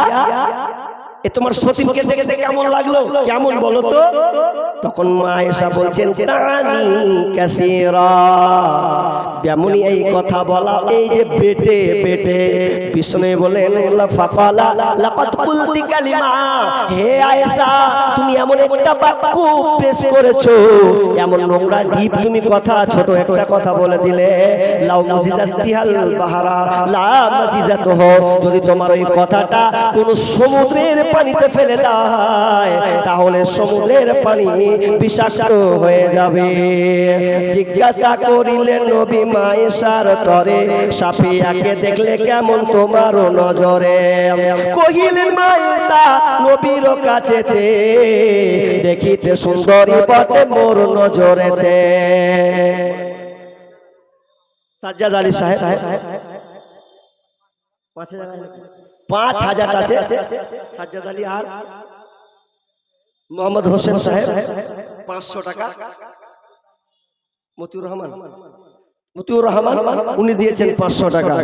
এ তোমার সতীনকে দেখতে কেমন লাগলো? কেমন বলো তো? তখন মা আয়েশা বলছেন, তানি কাসীরা। ব্যামুনি এই কথা বলা, এই যে বেটে বেটে। বিষ্ণু বলেন, ফাকালা লাকাদ কুলতি কালিমা, হে আয়েশা তুমি এমন একটা বাক্য পেশ করেছো, এমন নোংরা ডিপ তুমি কথা, ছোট একটা কথা বলে দিলে, লাউ মুজিজাত বিহাল বাহারা লা মাজিজাতুহু, যদি তোমার ওই কথাটা কোন সমুদ্রের পানিতে ফেলে দেয়, তাহলে সমুদ্রের পানি বিষাক্ত হয়ে যাবে। জিজ্ঞাসা করিলেন নবী মা আয়েশার তরে, সাফিয়াকে দেখলে কেমন তোমার নজরে? কহিলেন মা আয়েশা নবীর কাছেতে, দেখিতে সুন্দরী বটে মোর নজরেতে। সাজ্জাদ আলী সাহেব 5000 আছে, সাজ্জাদ আলী আর মোহাম্মদ হোসেন সাহেব 500 টাকা, মতিউর রহমান উনি দিয়েছেন 500 টাকা।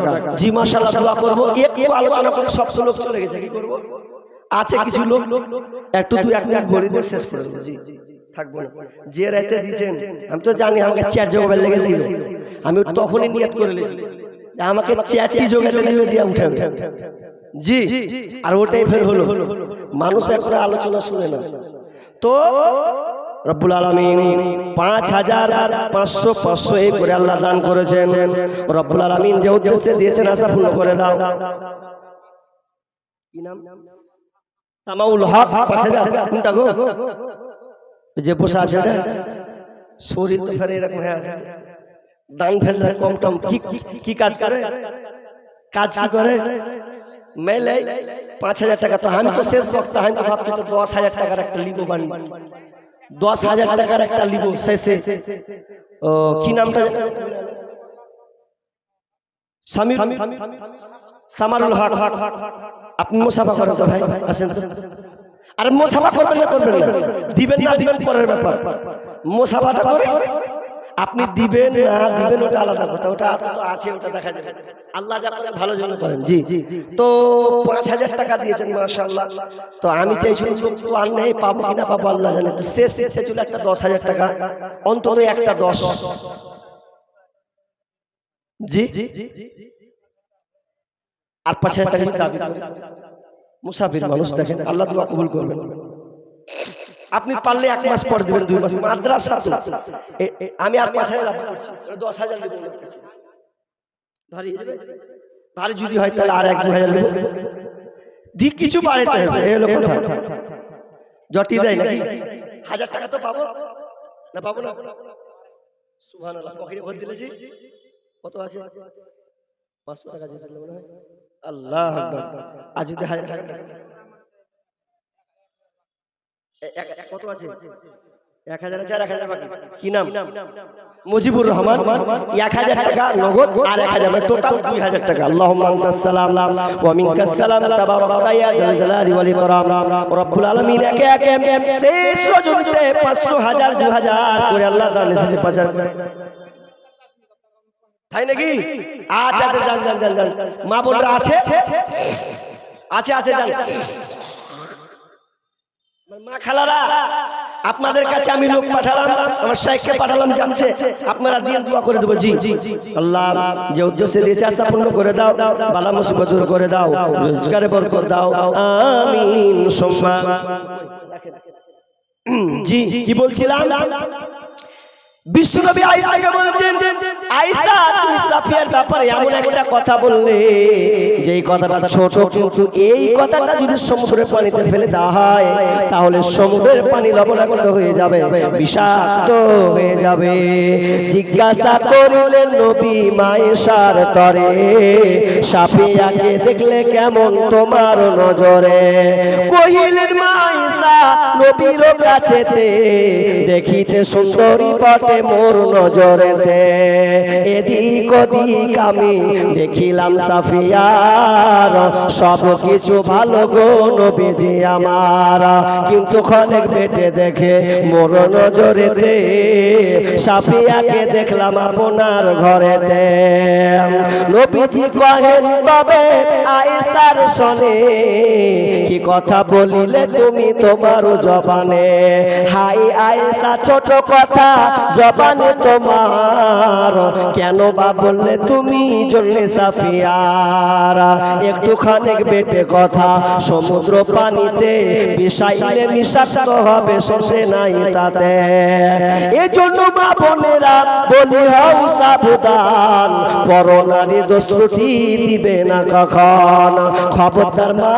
জি মাশাআল্লাহ, দোয়া করব। একটু আলোচনা করে সব লোক চলে গেছে, কি করব? আছে কিছু লোক, একটু 2-1 মিনিট বলে দিয়ে শেষ করে দেব। জি থাকবো না। যে রাতে দিয়েছেন আমি তো জানি আমাকে চেয়ার জোগাড় লেগে দিল, আমি তখনই নিয়ত করে নিয়েছি যে আমাকে চেয়ারটি জোগাড় দিবে, দিয়ে উঠে জি। আর ওটাই ফের হলো, মানুষ এখন আলোচনা শুনে না। তো রব্বুল আলামিন ৫,৫০০ এই করে আল্লাহ দান করেছেন। রব্বুল আলামিন যে উদ্দেশ্যে দিয়েছেন আশা পূর্ণ করে দাও। কি নাম? তামাউল হক ৫,০০০। কোনটা গো? যে বসে আছে এটা শরীর তো ফেরে এরকম হয়ে আছে, দান ফেললে কম টম কি কাজ করে? কাজ কি করে? মেলে ৫,০০০ টাকা। তো আমি তো শেষ বক্তা, আমি তো ভাবছি তো ১০,০০০ টাকার একটা লিবো বানি, ১০,০০০ টাকার একটা লিবো শেষে। ও কি নামটা? সামারুল হক। আপনি মুসাফা করেন তো ভাই, আসেন। আরে মুসাফা করবেন না দিবেন না দিবেন পরের ব্যাপার। মুসাফাটা করে আপনি দিবেন না দিবেন ওটা আলাদা কথা, ওটা তো আছে, ওটা দেখা যাবে। আল্লাহ যা করেন ভালো জন্য করেন। জি তো ৫,০০০ টাকা দিয়েছেন মাশাআল্লাহ। তো আমি চাইছিলাম লোক তো আর নেই, পাবো কিনা পাবো আল্লাহ জানে। তো শেষ ছিল একটা ১০,০০০ টাকা, অন্তত একটা ১০। জি আর ৫,০০০ টাকা দাবি করে মুসাফির মানুষ, দেখেন আল্লাহ দোয়া কবুল করবেন। আপনি পারলে ১ মাস পর দিবেন, ২ মাস। মাদ্রাসা আমি আর ৫,০০০ লাভ করছি, ১০,০০০ দেবেন। ভারী যদি হয় তাহলে আর ১-২,০০০ দেব, দিক কিছু বাড়াতে হবে। এই হলো কথা। জটি দেয় নাকি? ১,০০০ টাকা তো পাবো না, পাবো না? সুবহানাল্লাহ। পকেটে ভোট দিলে জি কত আছে? ৫০০ টাকা দিতে মনে হয়। আল্লাহ আকবার। আজ যদি ১,০০০ টাকা কত আছে? ১,০০০ আছে আর ১,০০০ বাকি। কি নাম? মুজিবুর রহমান। ১,০০০ টাকা নগদ আর ১,০০০ মানে টোটাল ২,০০০ টাকা। আল্লাহুম্মা আনতাস সালাম ওয়া মিনকাস সালাম তাবারাকাতা ইয়া যাল জালালি ওয়াল ইকরাম। রব্বুল আলামিন একে একে শেষ রজনীতে ৫০০, ১,০০০, ২,০০০ করে আল্লাহ দান এসেছে প্রচার করে। তাই নাকি? আচ্ছা যান মা বোনরা আছে যান। মা খালারা, আপনাদের কাছে আমি লোক পাঠালাম, আমার শাইখকে পাঠালাম, জানছে আপনারা দিয়ে দোয়া করে দেবো। জি আল্লাহ যে উদ্দেশ্যে দিয়েছে আশা পূর্ণ করে দাও, বালা মুসিবত দূর করে দাও, রোজগারে বরকত দাও, আমিন সুম্মা। জি কি বলছিলাম? বিশ্বনবী আয়েশাকে বলছেন, আয়েশা তুমি সাফিয়ার ব্যাপারে এমন একটা কথা বললে যেই কথাটা ছোট, কিন্তু এই কথাটা যদি সমুদ্রের পানিতে ফেলে দেওয়া হয় তাহলে সমুদ্রের পানি লবণাক্ত হয়ে যাবে, বিষাক্ত হয়ে যাবে। জিজ্ঞাসা করিলেন নবী আয়েশার তরে, সাফিয়াকে দেখলে কেমন তোমার নজরে? কহিলেন মা আয়েশা, নবীর কাছেতে দেখিতে সুন্দরী বটে মোর নজরেতে, এদিক ওদিক আমি দেখিলাম সাফিয়ার, সব কিছু ভালো গো নবীজি আমার, কিন্তু খনেক বেটে দেখে মোর নজরেতে, সাফিয়াকে দেখলাম আপনার ঘরেতে। নবীজি কহেন তবে আয়েশার শোনে, কি কথা বলিলে তুমি তোমার জবানে? হাই আয়েশা ছোট কথা জবানে তোমার, কেন বা বললে তুমি জন্যে সাফিয়ার? একটুখানি বেটে কথা সমুদ্র পানিতে বিষাইলে নিঃশ্বাসত হবে, শোষে নাই তাতে। এজন্য মা বোনেরা বলি হও সাবধান, পরনারী দোস্তি দিবে না কখন। খবরদার মা,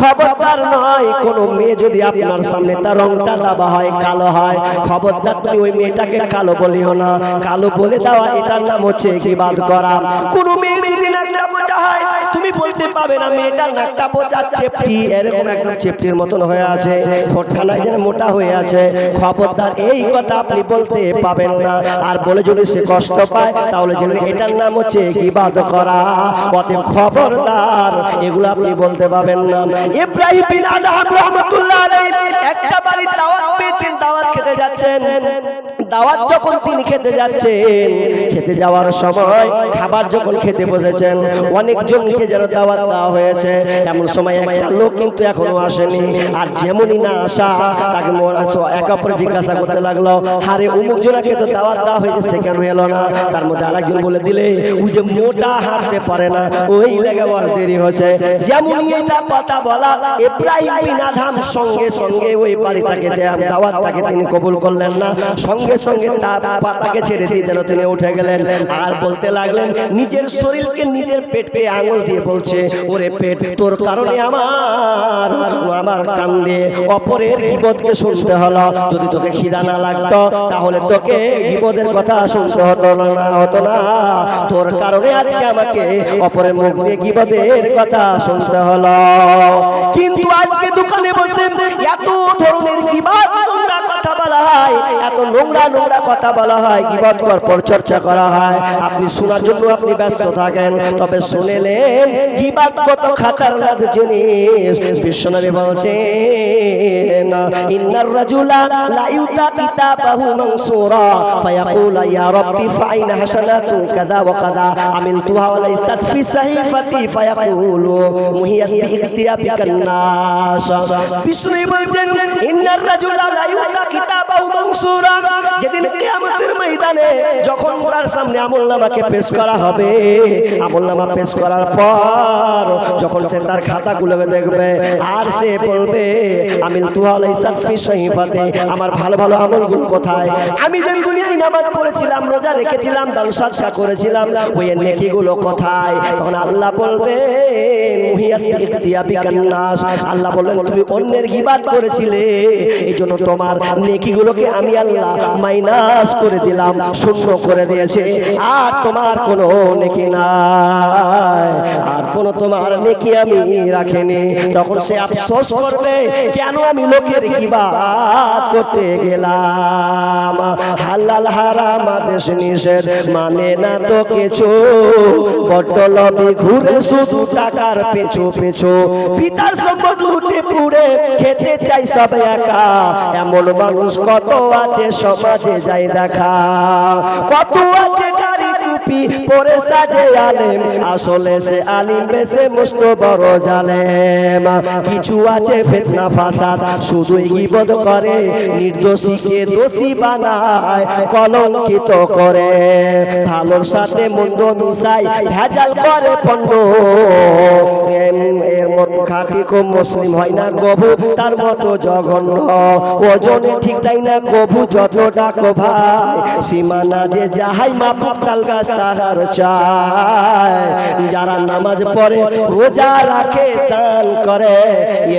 খবরদার নয়, কোন মেয়ে যদি আপনার সামনে তার রংটা দাবা হয়, কালো হয়, খবরদার তুমি ওই মেয়েটাকে কালো বলিও না। কালো বলে দেওয়া এটার নাম হচ্ছে গীবাত করা। কোন মেয়ের যদি নাকটা বোঝা হয় তুমি বলতে পাবে না মেয়েটার নাকটা বোঝা চেপটি, এরকম একদম চেপটির মতন হয়ে আছে, ঠোঁটখানা যেন মোটা হয়ে আছে, খবরদার এই কথা আপনি বলতে পাবেন না। আর বলে যদি সে কষ্ট পায় তাহলে যেন এটার নাম হচ্ছে গীবাত করা। অতএব খবরদার এগুলো আপনি বলতে পাবেন না। ইব্রাহিম বিন আদহাম রাহমাতুল্লাহ আলাইহি একটা বাড়ি দাওয়াত পেয়েছেন, দাওয়াত খেতে যাচ্ছেন, দাওয়াত যখন তিনি খেতে যাচ্ছেন, খেতে যাওয়ার সময় খাবার যখন খেতে বসেছেন, অনেকজনকে যেন দাওয়াত দেওয়া হয়েছে, এমন সময় একটা লোক কিন্তু এখনো আসেনি। আর যেমনই না আসা, তাকে একে অপরে জিজ্ঞাসা করতে লাগলো, হারে অমুক জনাকে তো দাওয়াত দেওয়া হয়েছে, সে কেন এলো না? তার মধ্যে আরেকজন বলে দিলে, ওই যে মোটা হাঁটতে পারে না, ওই লেগে বড় দেরি হচ্ছে। যেমনই এটা কথা বলা, ইব্রাহিম বিন আদহাম সঙ্গে সঙ্গে ওই বাড়িটাকে দাওয়াতটাকে তিনি কবুল করলেন না, সঙ্গে সঙ্গে তার পাতাকে ছেড়ে দিয়ে যেন তিনি উঠে গেলেন। আর বলতে লাগলেন, নিজের শরীরকে নিজের পেটকে আঙুল দিয়ে বলছে, ওরে পেট, তোর কারণে আমার কান দিয়ে অপরের গীবতকে শুনতে হলো। যদি তোকে খিদা না লাগতো তাহলে তোকে গীবতের কথা শুনতে হতো না। তোর কারণে আজকে আমাকে অপরের মুখ দিয়ে গীবতের কথা শুনতে হলো। কিন্তু আজকে দোকানে বসে এত ধরনের গীবত নোংরা কথা বলা হয়, এত নোংরা কথা বলা হয়, গীবত পর চর্চা করা হয়। আপনি শোনার জন্য আপনি ব্যস্ত থাকেন, তবে শুনেলেন গীবত কত খাতারনাক জিনিস। বিশ্বনবী বলছেন, ইন্নার রাজুলা লা ইউতা কিতাবাহু মানসুরা ফায়াকুলু ইয়া রাব্বি ফাইনা হাসানাতু কাযা ওয়া কাযা আমিলতুহা ওয়া লাইসাত ফি সাহিফাতি ফায়াকুলু মুহিয়াত বিইতিয়াবিকান নাস। বিশ্বনবী বলছেন, ইন্নার রাজুলা লা ইউতা কিতাবাহু মানসুরা, যেদিন কিয়ামতের ময়দানে যখন তার সামনে আমলনামাকে পেশ করা হবে, আমলনামা পেশ করার পর যখন সে তার খাতাগুলোকে দেখবে, আর সে বলবে, আমিলতুহা ওয়া লাইসাত ফি সাহিফাতি, আমার ভালো ভালো আমলগুলো কোথায়? আমি যেন দুনিয়ায় নামাজ পড়েছিলাম, রোজা রেখেছিলাম, দান সদকা করেছিলাম, ওই নেকিগুলো কোথায়? তখন আল্লাহ বলবেন, মুহিয়াত বিইতিয়াবিকান নাস, আল্লাহ বলবেন, তুমি অন্যের গীবত করেছিলে, এইজন্য তোমার নেকিগুলোকে আমি আল্লাহ মাইনাস করে দিলাম, শূন্য করে দিয়েছে, আর তোমার কোনো নেকি নাই, আর কোনো তোমার নেকি আমি রাখিনি। তখন সে আফসোস করবে, কেন আমি লোকের গীবত করতে গেলাম? হালাল হারাম আদেশ নিষেধ মানে না তো কিছু, বড্ড লোভী ঘুরে শুধু টাকার পেছু পেছু, পিতার সম্পদ লুটে পুড়ে খেতে চাই সব একা, এমন মানুষ কত আছে সমাজে যাই দেখা। কত আছে যারি টুপি পরে সাজে আলেম, আসলে সে আলিম বেশে মস্ত বড় জালেম। কিছু আছে ফিতনা ফাসাদ, শুধুই গীবত করে, নির্দোষীকে দোষী বানায়, কলঙ্কিত করে, ভালোর সাথে মন্দ মিশাই, ভেজাল করে পণ্য। এর মতো খাঁটি খুব মুসলিম হয় না কভু, তার মতো জঘন্য ওজনে ঠিক তাই না কভু, যত ডাকো ভাই সীমানা যে যাহাই মাপুক তাল গাছ তাহার চায়। যারা নামাজ পড়ে, রোজা রাখে, দান করে,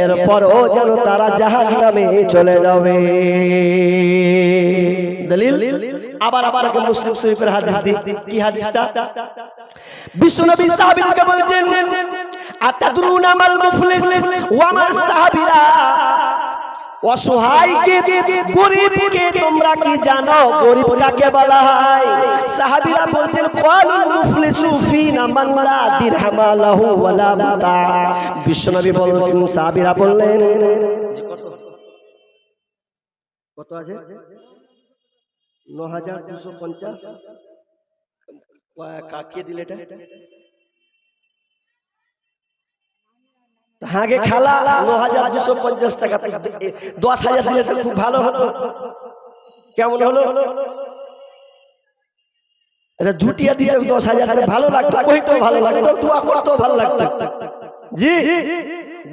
এরপরও যেন তারা জাহান্নামে চলে যাবে। দলিল আবার আপনাকে মুসলিম শরীফের হাদিস দি। কি হাদিসটা? বিশ্বনবী সাহাবীদেরকে বলছেন, আতাদরুনা মাল মুফলিস? ও আমার সাহাবীরা, অসহায়কে, গরীবকে তোমরা কি জানো গরীব কাকে বলা হয়? সাহাবীরা বলছেন, ক্বালুল মুফলিসু ফিনা মান লা দিরহামা লাহু ওয়া লা মাতা। বিশ্বনবী বলছেন, সাহাবীরা বললেন, কত আছে? ৯২৫০। কাকে দিলে এটা? আগে খালা ৯২৫০ টাকা, ১০,০০০ দিলে তো খুব ভালো হতো। কেমন হলো? এটা জুটিয়া দিতে ১০,০০০ ভালো লাগতো, কইতেও ভালো লাগতো, দোয়া করতেও ভালো লাগতো। জি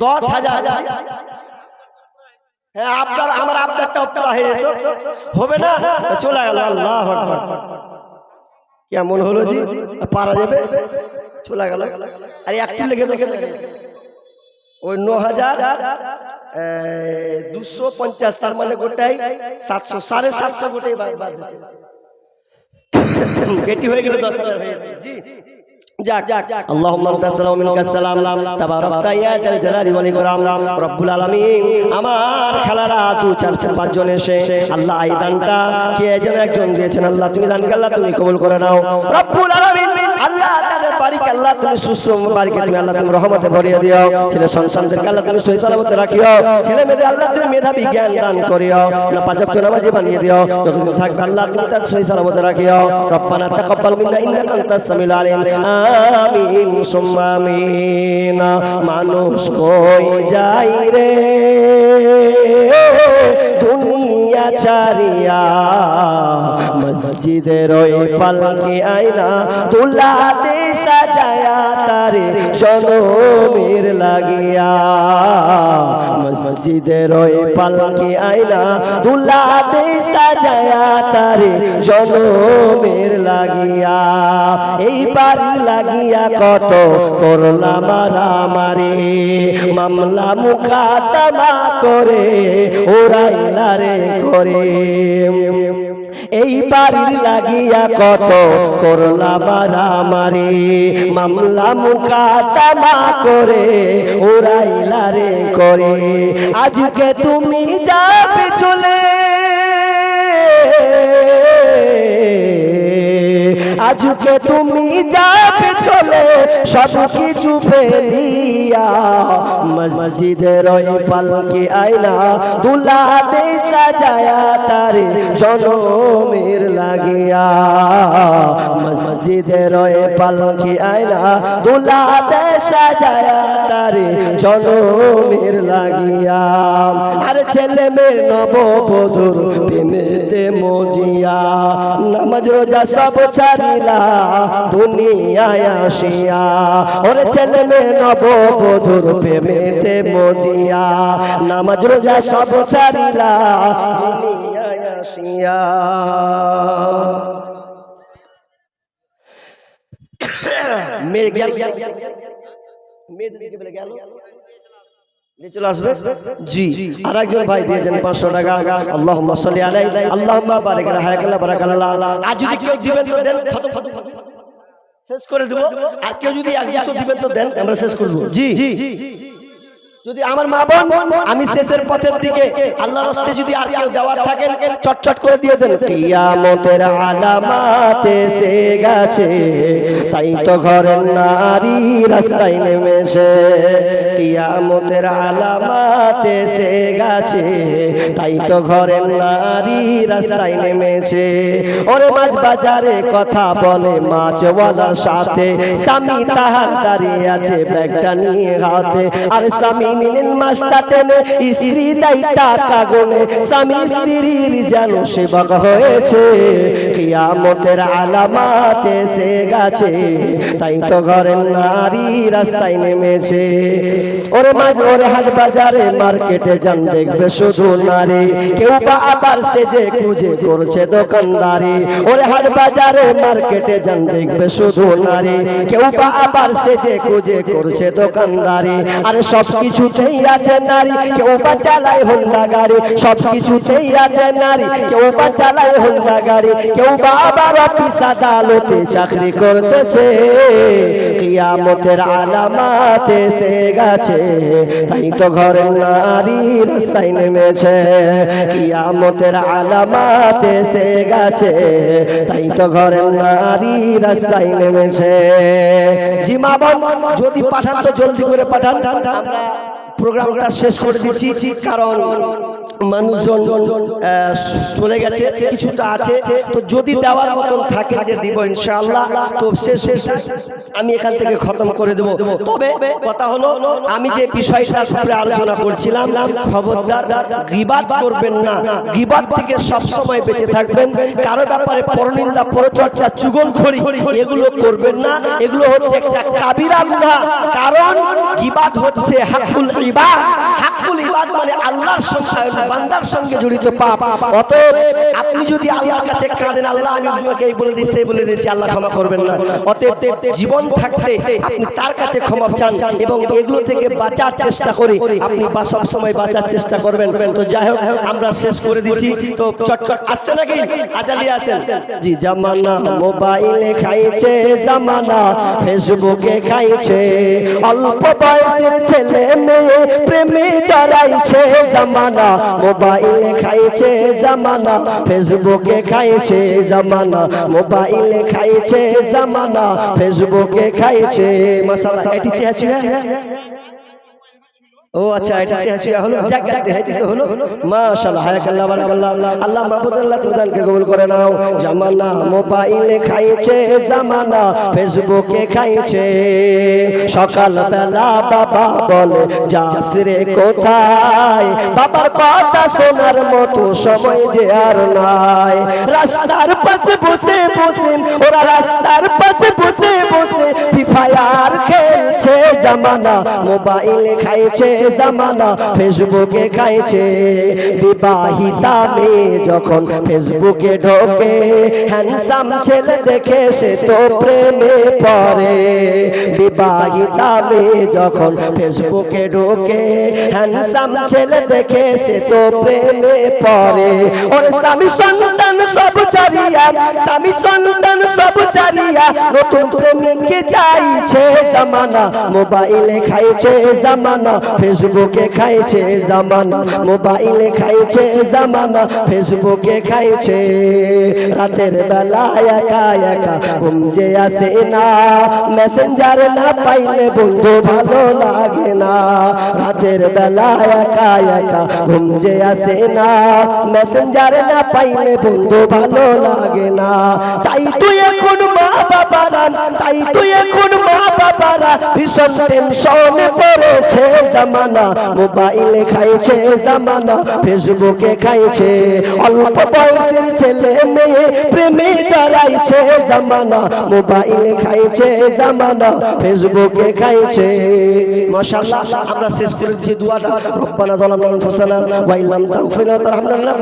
১০,০০০। হ্যাঁ, আবদার, আমার আবদারটা অপ্তারা হয়ে যেত, হবে না, চলে গেল। আল্লাহু আকবার। কেমন হলো জি? পারা যাবে, চলে গেল। আর একটু লেগে দেখে ওই ৯২৫০, তার মানে গোটাই ৭০০, ৭৫০ গোটাই বাদ হচ্ছে। এটি হয়ে গেল ১০,০০০ হয়ে গেল। জি যাক, আল্লাহুম্মা আনতাস সালামু মিনকাস সালাম, তাবারাকতা ইয়া জাল জালালি ওয়াল ইকরাম। রব্বুল আলামিন, আমার খালারা ২, ৪, ৫ জন এসে আল্লাহ এই দানটা কে যেন একজন দিয়েছেন, আল্লাহ তুমি দানকে আল্লাহ তুমি কবুল করে নাও। রব্বুল আলামিন, আল্লাহ তাদের বাড়িকে আল্লাহ তুমি সুস্থ বাড়িকে তুমি আল্লাহ তুমি রহমতে ভরিয়ে দিও ছেলে সন্তানদেরকে আল্লাহ তুমি সহি সালামতে রাখিও ছেলে মেয়েদের আল্লাহ তুমি মেধাবী জ্ঞান দান করিও না পাঁচ ওয়াক্ত নামাজি বানিয়ে দিও যতদিন থাকবে আল্লাহ তুমি তার সহি সালামতে রাখিও রব্বানা তাকাব্বাল মিন্না ইন্নাকা আনতাস সামিউল আলিম আমিন সুম্মা আমিন মানুষ কই যাই রে দুনিয়া ছাড়িয়া মসজিদের ওই পালকি আয়না দুলা দে সাজায়া তারে জনমের লাগিয়া মসজিদের ওই পালকি আয়না দুলা দে সাজায়া তারে জনমের লাগিয়া এই বাড়ি লাগিয়া কত করলা মারামারি মামলা মুকাদ্দমা করে ওরাইলা রে করে এই বাড়ি লাগিয়া কত করলা মারামারি মামলা মুকাদ্দমা করে ওরাইলা রে করে আজকে তুমি যাবে চলে আজকে তুমি যাবে চলে সব কিছু ফেলিয়া মসজিদের ওই পালকি আয়না দুলা দে সাজায়া তারে জনমের লাগিয়া মসজিদের ওই পালকি আয়না দুলা দে সাজায়া তারে জনমের লাগিয়া আর ছেলে মেয়ের নববধূর প্রেমেতে মজিয়া নামাজ রোজা সব ছাড়িলা দুনিয়ায় আসিয়া ওরে ছেলে মেয়ে নববধূর প্রেমেতে মজিয়া নামাজ রোজা সব ছাড়িলা দুনিয়ায় আসিয়া মেয়ে গেল মেয়েদেরকে বলে গেল চলে আসবে জি আর একজন ভাই দিয়েছেন 500 টাকা আল্লাহুম্মা সাল্লি আলাইহি আল্লাহুম্মা বারিক রাহাকাল্লাহ বারাকাল্লাহ আর যদি কেউ দিবেন তো দেন শেষ করে দেব আর কেউ যদি 100 দিবেন তো দেন আমরা শেষ করব জি যদি আমার মা বোন আমি শেষের পথের দিকে আল্লাহর রাস্তায় যদি আর কেউ দেওয়ার থাকেন চটচট করে দিয়ে দেন কিয়ামতের আলামত এসে গেছে তাই তো ঘরের নারী রাস্তায় নেমেছে কিয়ামতের আলামত এসে গেছে তাই তো ঘরের নারী রাস্তায় নেমেছে ওরে মাছ বাজারে কথা বলে মাছওয়ালার সাথে স্বামী তাহার দাঁড়িয়ে আছে ব্যাগটা নিয়ে হাতে আর স্বামী নিলেন মাছটা টেনে স্ত্রী তাই টাকা গুনে স্বামী স্ত্রীর যেন সেবক হয়েছে কিয়ামতের আলামত এসে গেছে তাই তো ঘরের নারী রাস্তায় নেমেছে ওরে মাঝ ওরে হাট বাজারে মার্কেটে যান দেখবে শুধু নারী কেউ বা আবার সেজে খুঁজে করছে দোকানদারি ওরে হাট বাজারে মার্কেটে যান দেখবে শুধু নারী কেউ বা আবার সেজে খুঁজে করছে দোকানদারি আরে সব কিছুতেই আছে নারী কেউ বা চালায় হোন্ডা গাড়ি সব কিছুতেই আছে নারী কেউ বা চালায় হোন্ডা গাড়ি কেউ বা আবার অফিস আদালতে চাকরি করতেছে কিয়ামতের আলামত এসে গেছে তাই তো ঘরের নারী রাস্তায় নেমেছে কিয়ামতের আলামত এসে গেছে তাই তো ঘরের নারী রাস্তায় নেমেছে জি মা বোন যদি পাঠান তো জলদি করে পাঠান আমরা প্রোগ্রামটা শেষ করে দিচ্ছি কারণ মানুষজন চলে গেছে কিছুটা আছে তো যদি দেওয়ার মতন থাকে যে দিব ইনশাআল্লাহ তো শেষ আমি এখান থেকে খতম করে দেব তবে কথা হলো আমি যে বিষয়টার উপরে আলোচনা করছিলাম খবরদার গীবাত করবেন না গীবাত থেকে সব সময় বেঁচে থাকবেন কারো ব্যাপারে পরনিন্দা পরচর্চা চুগলখড়ি এগুলো করবেন না এগুলো হচ্ছে একটা কাবিরা গুনাহ কারণ গীবাত হচ্ছে হাকুল ইবাদ হাকুল ইবাদ মানে আল্লাহর সঙ্গে বান্দার সঙ্গে জড়িত পাপ অতএব আপনি যদি আল্লাহর কাছে কাঁদেন আল্লাহ আমি তোমাকে এই বলে দিয়েছি এই বলে দিয়েছি আল্লাহ ক্ষমা করবেন না অতএব জীবন থাকতে আপনি তার কাছে ক্ষমা চান এবং এগুলো থেকে বাঁচার চেষ্টা করে আপনি সব সময় বাঁচার চেষ্টা করবেন তো যাই হোক আমরা শেষ করে দিচ্ছি তো চটচট আসছে নাকি আজালি আসেন জি জামানা মোবাইলে খাইছে জামানা ফেসবুকে খাইছে অল্প বয়সের ছেলে মেয়ে প্রেমে জড়াইছে জামানা, মোবাইলে খাইছে জামানা, ফেসবুকে খাইছে জামানা, মোবাইলে খাইছে জামানা, ফেসবুকে খাইছে। মাশাআল্লাহ, এটি চেয়েছে। ও আচ্ছা, এটা চেহারা হলো, যাক দেখাইতে তো হলো। মাশাআল্লাহ, হায়াকাল্লাহ, বারাকাল্লাহ। আল্লাহ মাহবুব, আল্লাহ তুমি দানকে কবুল করে নাও। জামানা মোবাইলে খাইছে জামানা, ফেসবুকে খাইছে। সকাল বেলা বাবা বলে যাস রে কোথায়, বাবার কথা শোনার মতো সময় যে আর নাই। রাস্তার পাশে বসে বসে ওরা রাস্তার পাশে বসে বসে ফ্রি ফায়ার খেলছে জামানা, মোবাইলে খাইছে জামানা, ফেসবুকে খাইছে। বিবাহিতা মেয়ে যখন ফেসবুকে ঢোকে, হ্যান্ডসাম ছেলে দেখে সে তো প্রেমে পড়ে। বিবাহিতা মেয়ে যখন ফেসবুকে ঢোকে, হ্যান্ডসাম ছেলে দেখে সে তো প্রেমে পড়ে। ওর স্বামী সন্তান সব ছাড়িয়া, স্বামী সন্তান সব ছাড়িয়া নতুন প্রেমিককে চাইছে জামানা, মোবাইলে খাইছে জামানা, ফেসবুকে খাইছে জামানা, মোবাইলে খাইছে জামানা, ফেসবুকে খাইছে। রাতের বেলা একা একা ঘুম যে আসে না, মেসেঞ্জার না পাইলে বন্ধু ভালো লাগে না। রাতের বেলা একা একা ঘুম যে আসে না, মেসেঞ্জার না পাইলে বন্ধু ভালো লাগে না। তাই তুই এখন মা বাবারা, তাই তুই এখন মা বাবারা ভীষণ টেনশনে পড়েছে জামানা, মোবাইলে খাইছে জামানা, ফেসবুকে খাইছে। অল্প বয়সের ছেলে মেয়ে প্রেমে জড়াইছে জামানা, মোবাইলে খাইছে জামানা, ফেসবুকে খাইছে। মাশাআল্লাহ, আমরা শেষ করেছি দোয়াটা, রব্বানা যালামনা আনফুসানা ওয়া ইল্লাম তাগফির লানা